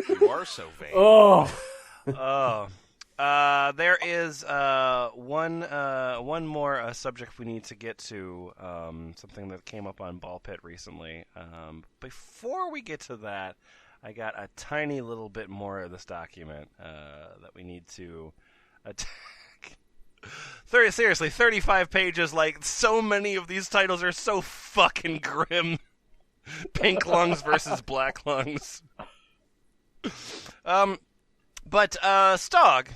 You are so vain. Oh. Oh. There is one more subject we need to get to, something that came up on Ball Pit recently. Before we get to that, I got a tiny little bit more of this document that we need to attack. Seriously, 35 pages, like, so many of these titles are so fucking grim. Pink lungs versus black lungs. But, Stog.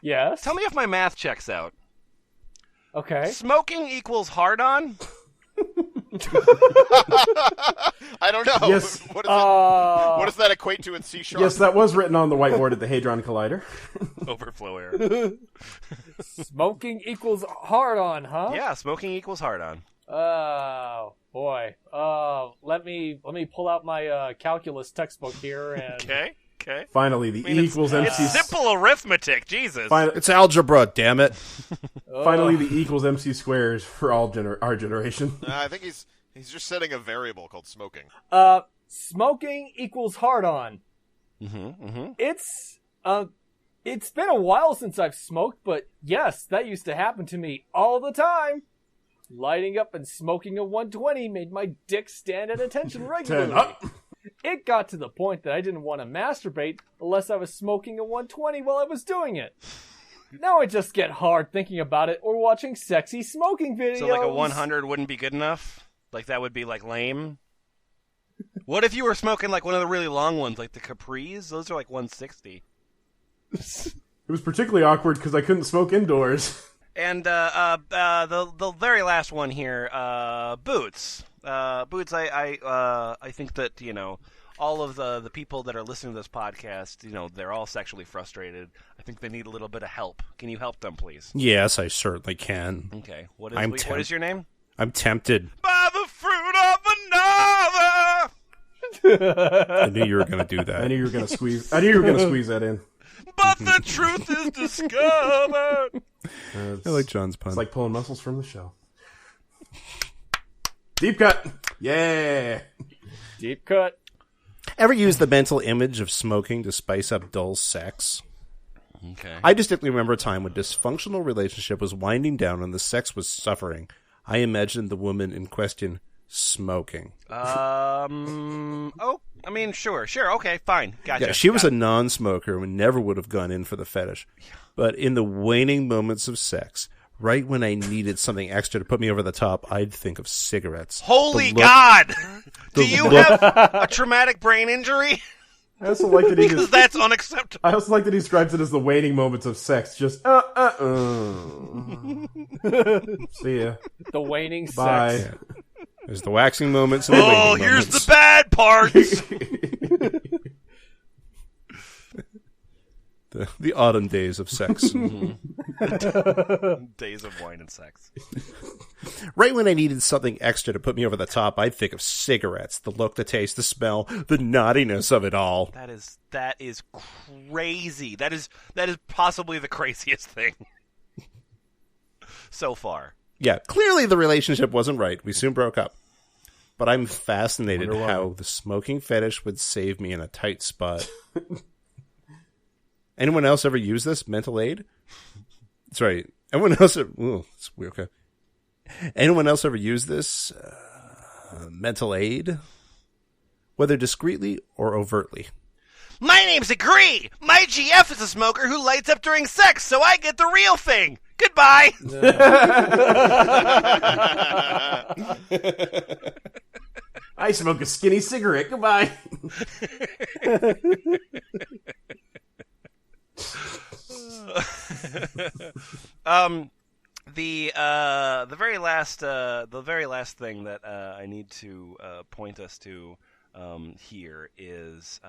Yes? Tell me if my math checks out. Okay. Smoking equals hard-on? I don't know. Yes. What does that equate to in C#? Yes, that was written on the whiteboard at the Hadron Collider. Overflow error. Smoking equals hard on, huh? Yeah, smoking equals hard-on. Oh, boy. Let me pull out my calculus textbook here and... Okay. Finally, the E equals MC. It's simple arithmetic, Jesus. It's algebra, damn it. Finally, the E equals MC squares for our generation. I think he's just setting a variable called smoking. Smoking equals hard on. Mm-hmm. It's been a while since I've smoked, but yes, that used to happen to me all the time. Lighting up and smoking a 120 made my dick stand at attention regularly. 10 up. It got to the point that I didn't want to masturbate unless I was smoking a 120 while I was doing it. Now I just get hard thinking about it or watching sexy smoking videos. So like a 100 wouldn't be good enough? Like that would be like lame? What if you were smoking like one of the really long ones, like the Capris? Those are like 160. It was particularly awkward because I couldn't smoke indoors. And the very last one here, Boots. Boots, I think that, you know, all of the people that are listening to this podcast, you know, they're all sexually frustrated. I think they need a little bit of help. Can you help them, please? Yes, I certainly can. Okay. What is your name? I'm tempted. By the fruit of another. I knew you were going to do that. I knew you were going to squeeze that in. But the truth is discovered. I like John's pun. It's like pulling muscles from the show. Deep cut. Yeah. Deep cut. Ever use the mental image of smoking to spice up dull sex? Okay. I distinctly remember a time when dysfunctional relationship was winding down and the sex was suffering. I imagined the woman in question smoking. Oh, I mean, sure, okay, fine, gotcha. Yeah, she was a non-smoker and never would have gone in for the fetish. But in the waning moments of sex, right when I needed something extra to put me over the top, I'd think of cigarettes. Holy God! Do you have a traumatic brain injury? I also like that because that's unacceptable. I also like that he describes it as the waning moments of sex. Just See ya. The waning Bye. sex. Yeah. There's the waxing moments and the waning moments. Here's the bad parts. the autumn days of sex. Days of wine and sex. Right when I needed something extra to put me over the top, I'd think of cigarettes. The look, the taste, the smell, the naughtiness of it all. That is crazy. That is possibly the craziest thing so far. Yeah, clearly the relationship wasn't right. We soon broke up. But I'm fascinated how the smoking fetish would save me in a tight spot. Anyone else ever use this? Mental aid? That's right. Anyone else? It's weird. Okay. Anyone else ever use this? Mental aid? Whether discreetly or overtly. My name's Agree. My GF is a smoker who lights up during sex, so I get the real thing. Goodbye. I smoke a skinny cigarette. Goodbye. The very last thing that I need to point us to here is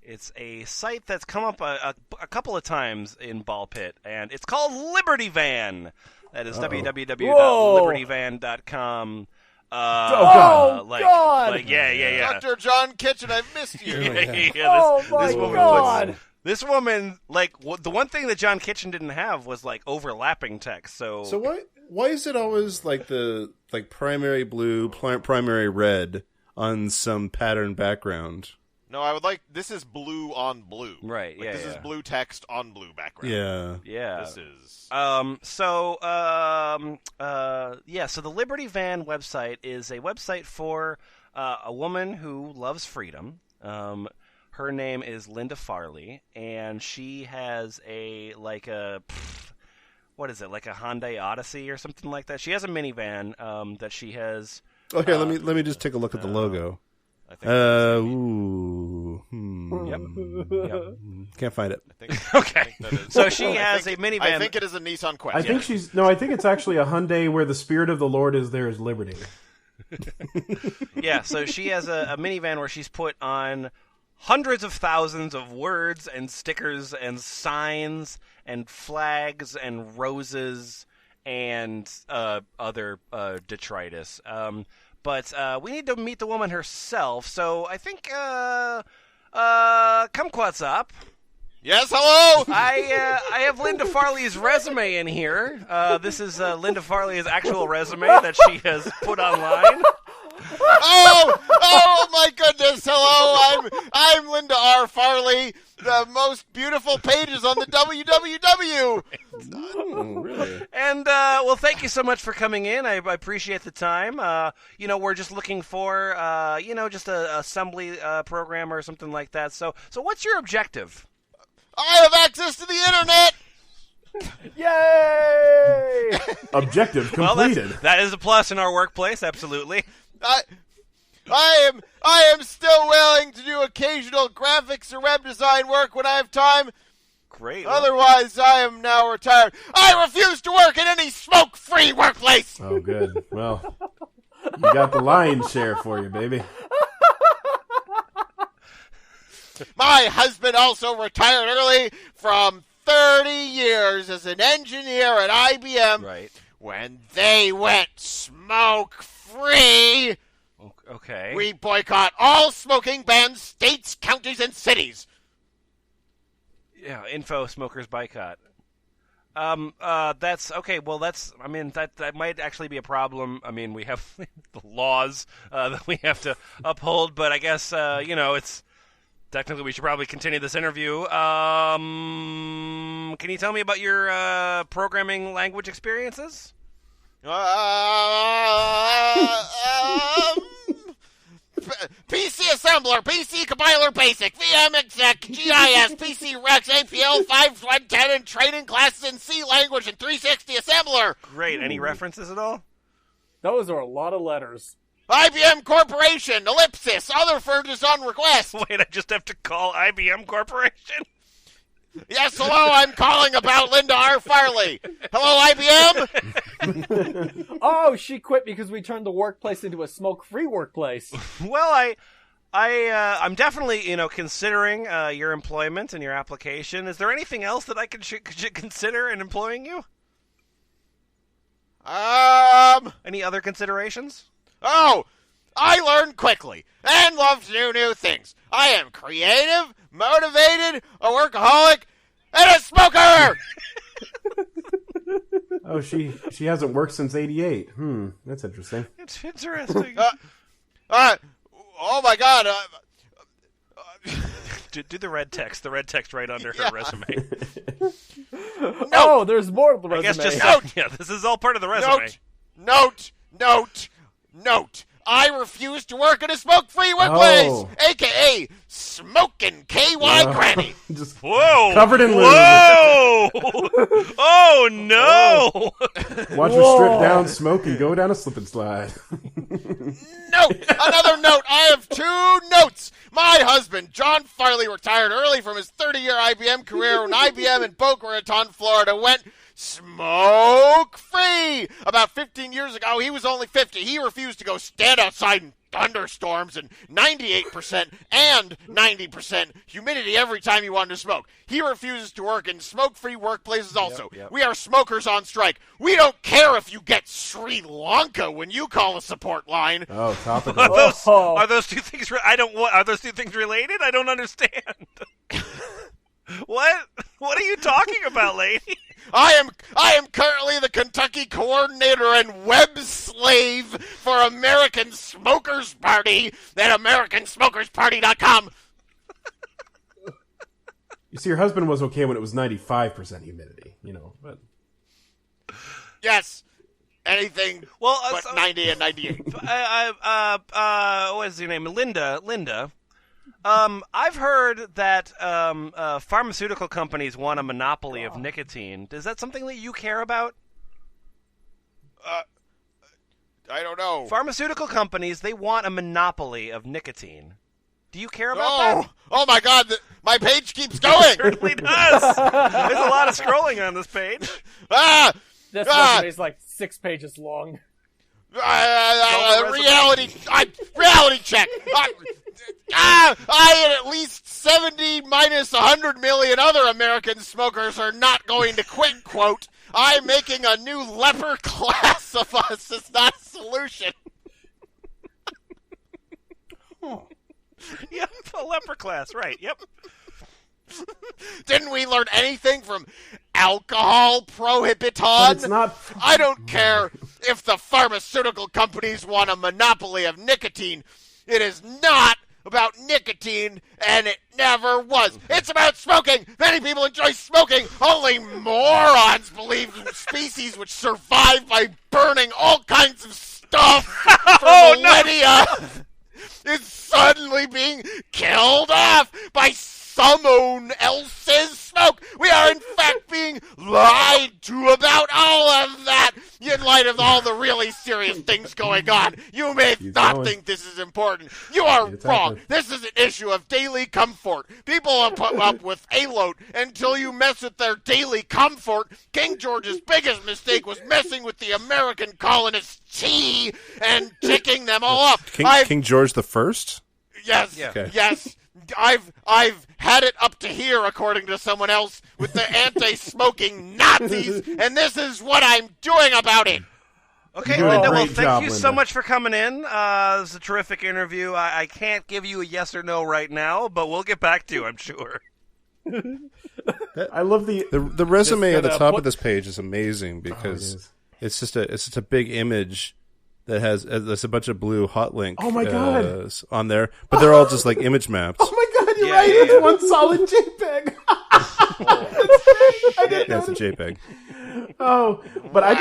it's a site that's come up a couple of times in Ball Pit, and it's called Liberty Van. That is www.libertyvan.com. God! Yeah. Dr. John Kitchen, I've missed you. God! This woman, like, the one thing that John Kitchen didn't have was, like, overlapping text, so why is it always, like, the, like, primary blue, primary red on some pattern background? No, I would like, this is blue on blue. Right, like, This is blue text on blue background. Yeah. This is... So the Liberty Van website is a website for a woman who loves freedom. Her name is Linda Farley, and she has like a Hyundai Odyssey or something like that. She has a minivan that she has. Okay, let me just take a look at the logo. I think Yep. Can't find it. Okay. So she has a minivan. I think it is a Nissan Quest. I think I think it's actually a Hyundai where the spirit of the Lord is there is liberty. Yeah, so she has a minivan where she's put on hundreds of thousands of words and stickers and signs and flags and roses and other detritus. But we need to meet the woman herself, so I think kumquat's up. Yes, hello! I have Linda Farley's resume in here. This is Linda Farley's actual resume that she has put online. Oh my goodness! Hello, I'm Linda R. Farley. The most beautiful pages on the www. Really? And well, thank you so much for coming in. I appreciate the time. We're just looking for just a assembly program or something like that. So what's your objective? I have access to the internet. Yay! Objective completed. Well, that is a plus in our workplace. Absolutely. I am still willing to do occasional graphics or web design work when I have time. Great. Otherwise, I am now retired. I refuse to work in any smoke-free workplace. Oh, good. Well, you got the lion's share for you, baby. My husband also retired early from 30 years as an engineer at IBM. Right. When they went smoke-free, okay, we boycott all smoking bans, states, counties, and cities. Yeah, info smokers boycott. That's okay. Well, that might actually be a problem. I mean, we have the laws that we have to uphold, but I guess it's technically we should probably continue this interview. Can you tell me about your programming language experiences? PC Assembler, PC Compiler Basic, VM Exec, GIS, PC Rex, APL 5110, and training classes in C language and 360 Assembler. Great. Any references at all? Those are a lot of letters. IBM Corporation, Ellipsis, other furnished on request. Wait, I just have to call IBM Corporation? Yes, hello, I'm calling about Linda R. Farley. Hello, IBM? Oh, she quit because we turned the workplace into a smoke-free workplace. Well, I'm definitely, considering your employment and your application. Is there anything else that I should consider in employing you? Any other considerations? Oh, I learn quickly and love to do new things. I am creative, motivated, a workaholic, and a smoker! Oh, she hasn't worked since '88. That's interesting. It's interesting. Oh my God. Do the red text. The red text right under her resume. Oh, there's more of the resume. I guess just this is all part of the resume. Note. I refuse to work in a smoke-free workplace, Oh. a.k.a. Smoking KY Granny. Just Whoa! covered in lube. Whoa! Oh no! Watch her strip down, smoke, and go down a slip and slide. Note! Another note! I have 2 notes! My husband, John Farley, retired early from his 30-year IBM career when IBM in Boca Raton, Florida went smoke-free. About 15 years ago, he was only 50. He refused to go stand outside in thunderstorms and 98% and 90% humidity every time he wanted to smoke. He refuses to work in smoke-free workplaces also. Yep. We are smokers on strike. We don't care if you get Sri Lanka when you call a support line. Oh, topical. Are those two things? Are those two things related? I don't understand. What? What are you talking about, lady? I am currently the Kentucky coordinator and web slave for American Smokers Party at AmericanSmokersParty.com. You see, your husband was okay when it was 95% humidity, but... Yes. Anything but 90 and 98. What is your name? Linda. I've heard that pharmaceutical companies want a monopoly of nicotine. Is that something that you care about? I don't know. Pharmaceutical companies, they want a monopoly of nicotine. Do you care about that? Oh my God! My page keeps going. It certainly does. There's a lot of scrolling on this page. This resume is like 6 pages long. Reality check. I and at least 70 minus 100 million other American smokers are not going to quit, quote. I'm making a new leper class of us. It's not a solution. Yep, a leper class, right, yep. Didn't we learn anything from alcohol prohibition? But it's not... I don't care if the pharmaceutical companies want a monopoly of nicotine. It is not about nicotine, and it never was. It's about smoking. Many people enjoy smoking. Only morons believe in species which survive by burning all kinds of stuff for millennia. Is suddenly being killed off by someone else's smoke. We are, in fact, being lied to about all of that. In light of all the really serious things going on, you may not think this is important. You are wrong. This is an issue of daily comfort. People will put up with A-load until you mess with their daily comfort. King George's biggest mistake was messing with the American colonists' tea and ticking them all up. King George the First? Yes, Okay. yes. I've had it up to here, according to someone else, with the anti-smoking Nazis, and this is what I'm doing about it. Okay, You're doing a Linda, well, great thank job, you so Linda. much for coming in. This was a terrific interview. I can't give you a yes or no right now, but we'll get back to you, I'm sure. I love the resume at the Just top put- of this page is amazing because is. it's just a big image that has there's a bunch of blue hot link Oh my God. on there, but they're all just like image maps. Oh my God, you're Yeah, right. yeah, It's yeah. one solid JPEG. I didn't Yeah, know it's a JPEG. Oh, but I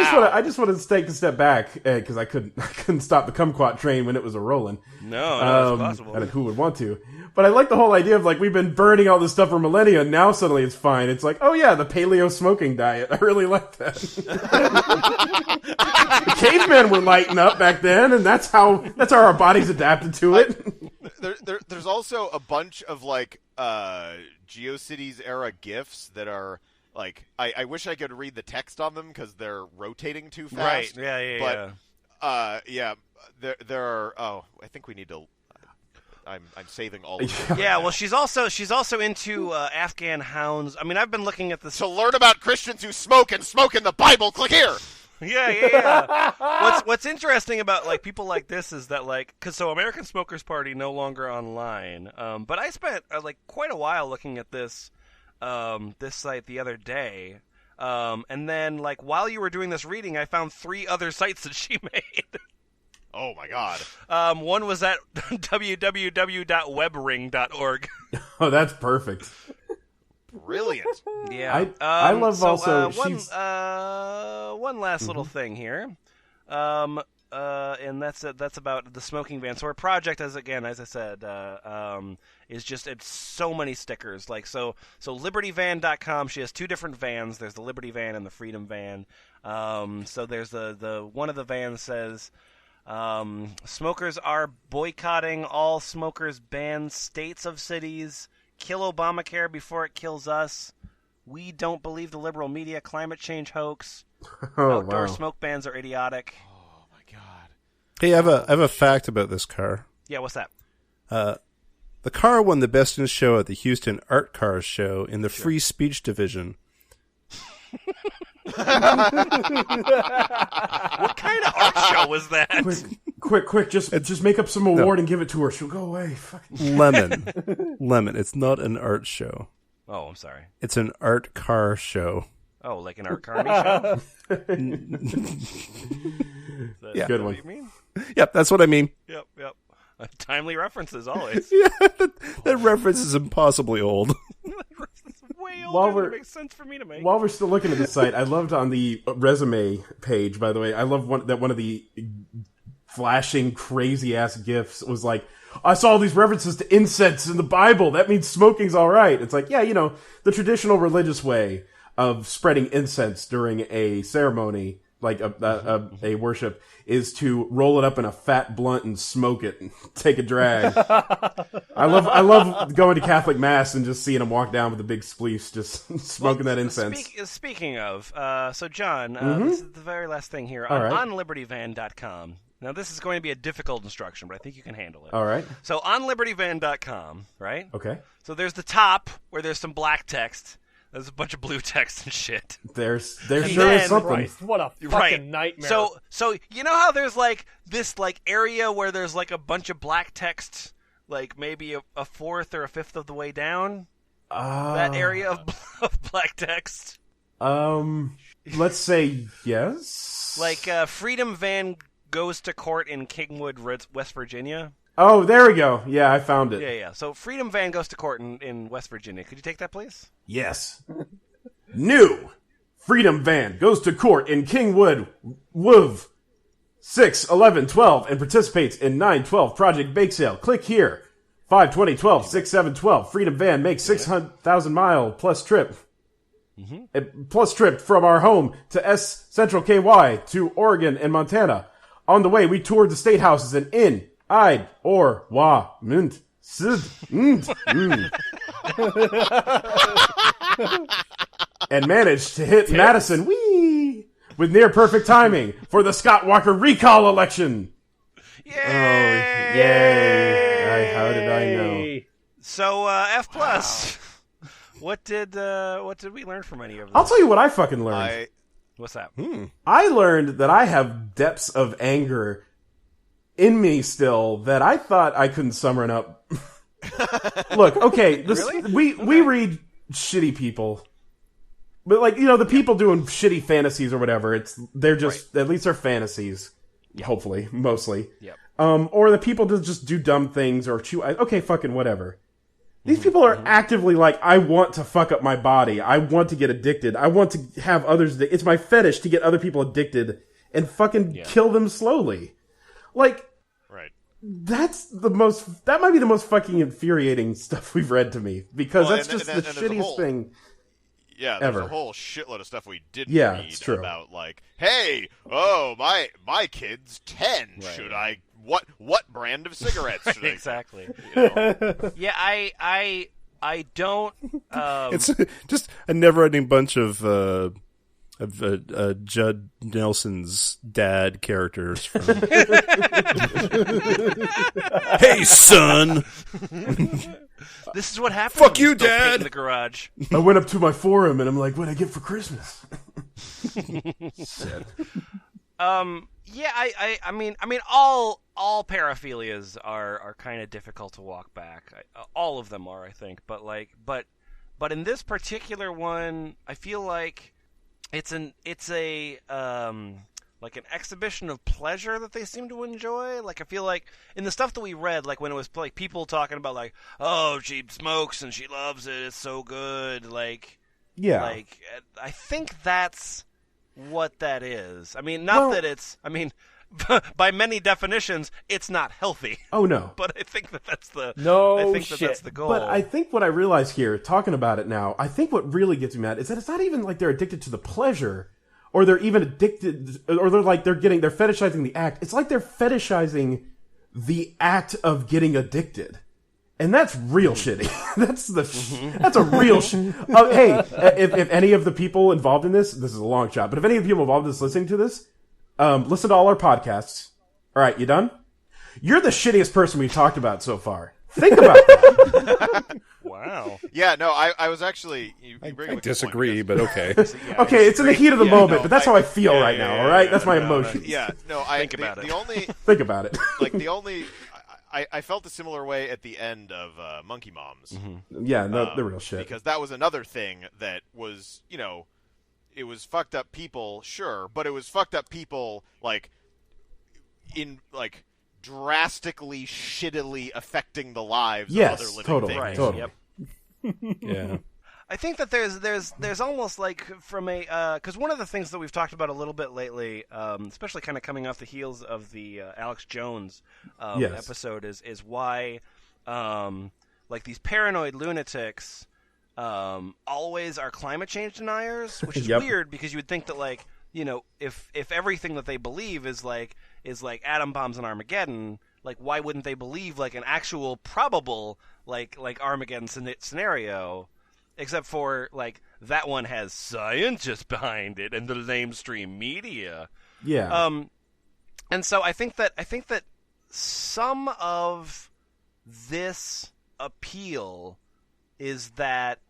just want to take a step back because I couldn't stop the kumquat train when it was a rolling. No, it's possible. And who would want to? But I like the whole idea of like we've been burning all this stuff for millennia, and now suddenly it's fine. It's like, oh yeah, the paleo smoking diet. I really like that. The cavemen were lighting up back then, and that's how our bodies adapted to it. There's also a bunch of like GeoCities era GIFs that are like I wish I could read the text on them because they're rotating too fast. Right, But there are. Oh, I think we need to. I'm saving all of them. Yeah, well, she's also into Afghan hounds. I mean, I've been looking at this. To learn about Christians who smoke and smoke in the Bible, click here. Yeah. What's interesting about like people like this is that like so American Smokers Party no longer online. But I spent like quite a while looking at this site the other day. And then like while you were doing this reading, I found 3 other sites that she made. Oh my God. One was at www.webring.org. Oh, that's perfect. Brilliant. Yeah. I love so, also one she's- last little thing here. and that's about the smoking van. So our project, as I said, is just it's so many stickers. Like so libertyvan.com. She has two different vans. There's the Liberty van and the Freedom van. So there's the one of the vans says, smokers are boycotting all smokers banned states of cities. Kill Obamacare before it kills us. We don't believe the liberal media climate change hoax. Outdoor smoke bans are idiotic. Oh my god. Hey, I have a fact about this car. Yeah, what's that? The car won the Best in Show at the Houston Art Cars Show in the Free Speech Division. What kind of art show was that? Quick! Just make up some award and give it to her. She'll go away. Lemon. It's not an art show. Oh, I'm sorry. It's an art car show. Oh, like an art carny show? Yeah. Good What one. do you mean? Yep, that's what I mean. Yep. Timely references always. Yeah, that reference is impossibly old. Way While older we're- than it makes sense for me to make. While we're still looking at the site, I loved on the resume page, by the way, I love one of the flashing crazy ass gifs was like, I saw all these references to incense in the Bible. That means smoking's all right. It's like, yeah, the traditional religious way of spreading incense during a ceremony, like a worship, is to roll it up in a fat blunt and smoke it and take a drag. I love going to Catholic Mass and just seeing them walk down with the big spleefs, just smoking that incense. Speaking of, so John, this is the very last thing here. All right. On libertyvan.com. Now, this is going to be a difficult instruction, but I think you can handle it. All right. So on libertyvan.com, right? Okay. So there's the top where there's some black text. There's a bunch of blue text and shit. There sure then- is something. Christ, what a fucking nightmare. So you know how there's like this like area where there's like a bunch of black text, like maybe a fourth or a fifth of the way down? That area of black text? Let's say yes. Like Freedom Van goes to court in Kingwood, West Virginia. Oh, there we go. Yeah, I found it. Yeah. So Freedom Van goes to court in West Virginia. Could you take that, please? Yes. New Freedom Van goes to court in Kingwood, WV 6, 11, 12, and participates in 9/12 Project Bake Sale. Click here. 5/20/12, 6/7/12. Freedom Van makes 600,000 mile plus trip. Plus trip from our home to S Central KY to Oregon and Montana. On the way, we toured the state houses in Ide, Or, Wa, Mint, Sid, and managed to hit Madison, wee, with near perfect timing for the Scott Walker recall election. Yay! Oh, yay! How did I know? So F plus. What did we learn from any of this? I'll tell you what I fucking learned. What's that? I learned that I have depths of anger in me still that I thought I couldn't summon up. Look, okay, we read shitty people, but like the people doing shitty fantasies or whatever. They're just at least they're fantasies, hopefully, mostly. Yep. Or the people that just do dumb things or chew. Okay, fucking whatever. These people are actively like, I want to fuck up my body. I want to get addicted. I want to have others. It's my fetish to get other people addicted and fucking kill them slowly. Like, Right. that might be the most fucking infuriating stuff we've read to me because Well, that's and just there's the a shittiest whole- thing. Yeah, there's Ever. a whole shitload of stuff we didn't Yeah, read it's true. about, like, hey, my kid's 10. Right. Should I what brand of cigarettes should I Exactly. you know? Yeah, I don't. It's just a never-ending bunch of Judd Nelson's dad characters. From... Hey, son! This is what happens. Fuck when you, still paint Dad! In the garage. I went up to my forum and I'm like, what'd I get for Christmas? Sad. Yeah, I mean, all paraphilias are kind of difficult to walk back. All of them are, I think. But in this particular one, I feel like it's a like an exhibition of pleasure that they seem to enjoy. Like, I feel like in the stuff that we read, like when it was like people talking about like, oh, she smokes and she loves it, it's so good. Like, Yeah. like I think that's what that is. I mean, not that it's. I mean, by many definitions, it's not healthy. Oh no. But I think that's the shit. that's the goal. But I think what I realize here, talking about it now, I think what really gets me mad is that it's not even like they're addicted to the pleasure, or they're even addicted, or they're fetishizing the act. It's like they're fetishizing the act of getting addicted. And that's real shitty. That's a real hey, if any of the people involved in this is a long shot, but if any of the people involved in this listening to this, listen to all our podcasts. All right, you done? You're the shittiest person we've talked about so far. Think about that. Wow. Yeah, no, I was actually. You bring I up a good disagree, point, but okay. Okay, it's in the heat of the moment, no, but that's how I feel right now. All right, that's my emotions. Yeah, no, Think about it. The only Think about it. the only. I felt a similar way at the end of Monkey Moms. Mm-hmm. Yeah, no, the real shit. Because that was another thing that was, it was fucked up people, sure, but it was fucked up people, drastically, shittily affecting the lives of other living totally, things. right. Totally. Yep. Yeah. I think that there's almost like from a because one of the things that we've talked about a little bit lately, especially kind of coming off the heels of the Alex Jones episode, is why like these paranoid lunatics always are climate change deniers, which is weird because you would think that if everything that they believe is like atom bombs and Armageddon, like why wouldn't they believe like an actual probable like Armageddon scenario? Except for, that one has scientists behind it and the mainstream media. Yeah. And so I think that some of this appeal is that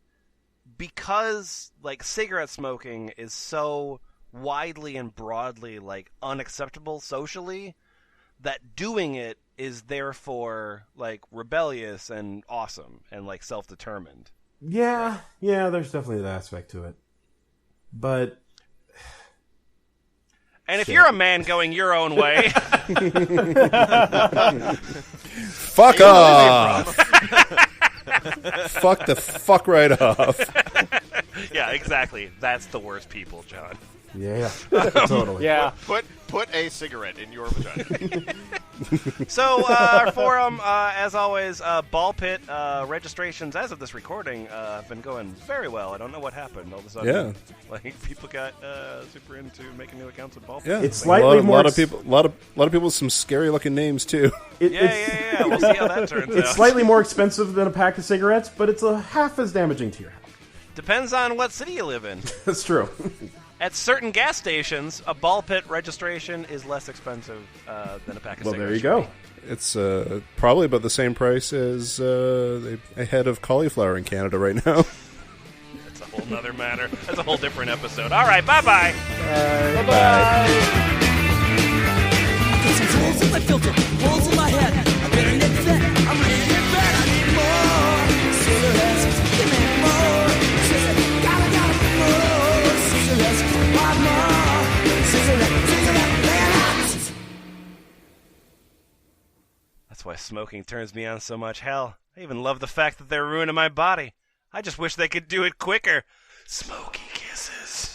because, cigarette smoking is so widely and broadly, unacceptable socially, that doing it is therefore, rebellious and awesome and, self-determined. Yeah, there's definitely that aspect to it. But... And if you're a man going your own way... Fuck off! Fuck the fuck right off. Yeah, exactly. That's the worst people, John. Yeah, totally. Yeah. Put a cigarette in your vagina. So, our forum, as always, Ball Pit registrations as of this recording have been going very well. I don't know what happened all of a sudden. Yeah. People got super into making new accounts with Ball Pit. Yeah, It's slightly a lot of people with some scary looking names too. Yeah. We'll see how that turns out. It's slightly more expensive than a pack of cigarettes, but it's half as damaging to your health. Depends on what city you live in. That's true. At certain gas stations, a Ball Pit registration is less expensive than a pack of cigarettes. Well, there you go. It's probably about the same price as a head of cauliflower in Canada right now. That's a whole nother matter. That's a whole different episode. All right, bye-bye. Bye. Got some holes in my filter, holes in my head. I'm ready to get set, I'm ready to get back. I need more cigarettes, give me more cigarettes. Gotta more cigarettes, want more cigarettes, cigarettes. That's why smoking turns me on so much. Hell, I even love the fact that they're ruining my body. I just wish they could do it quicker. Smoky kisses.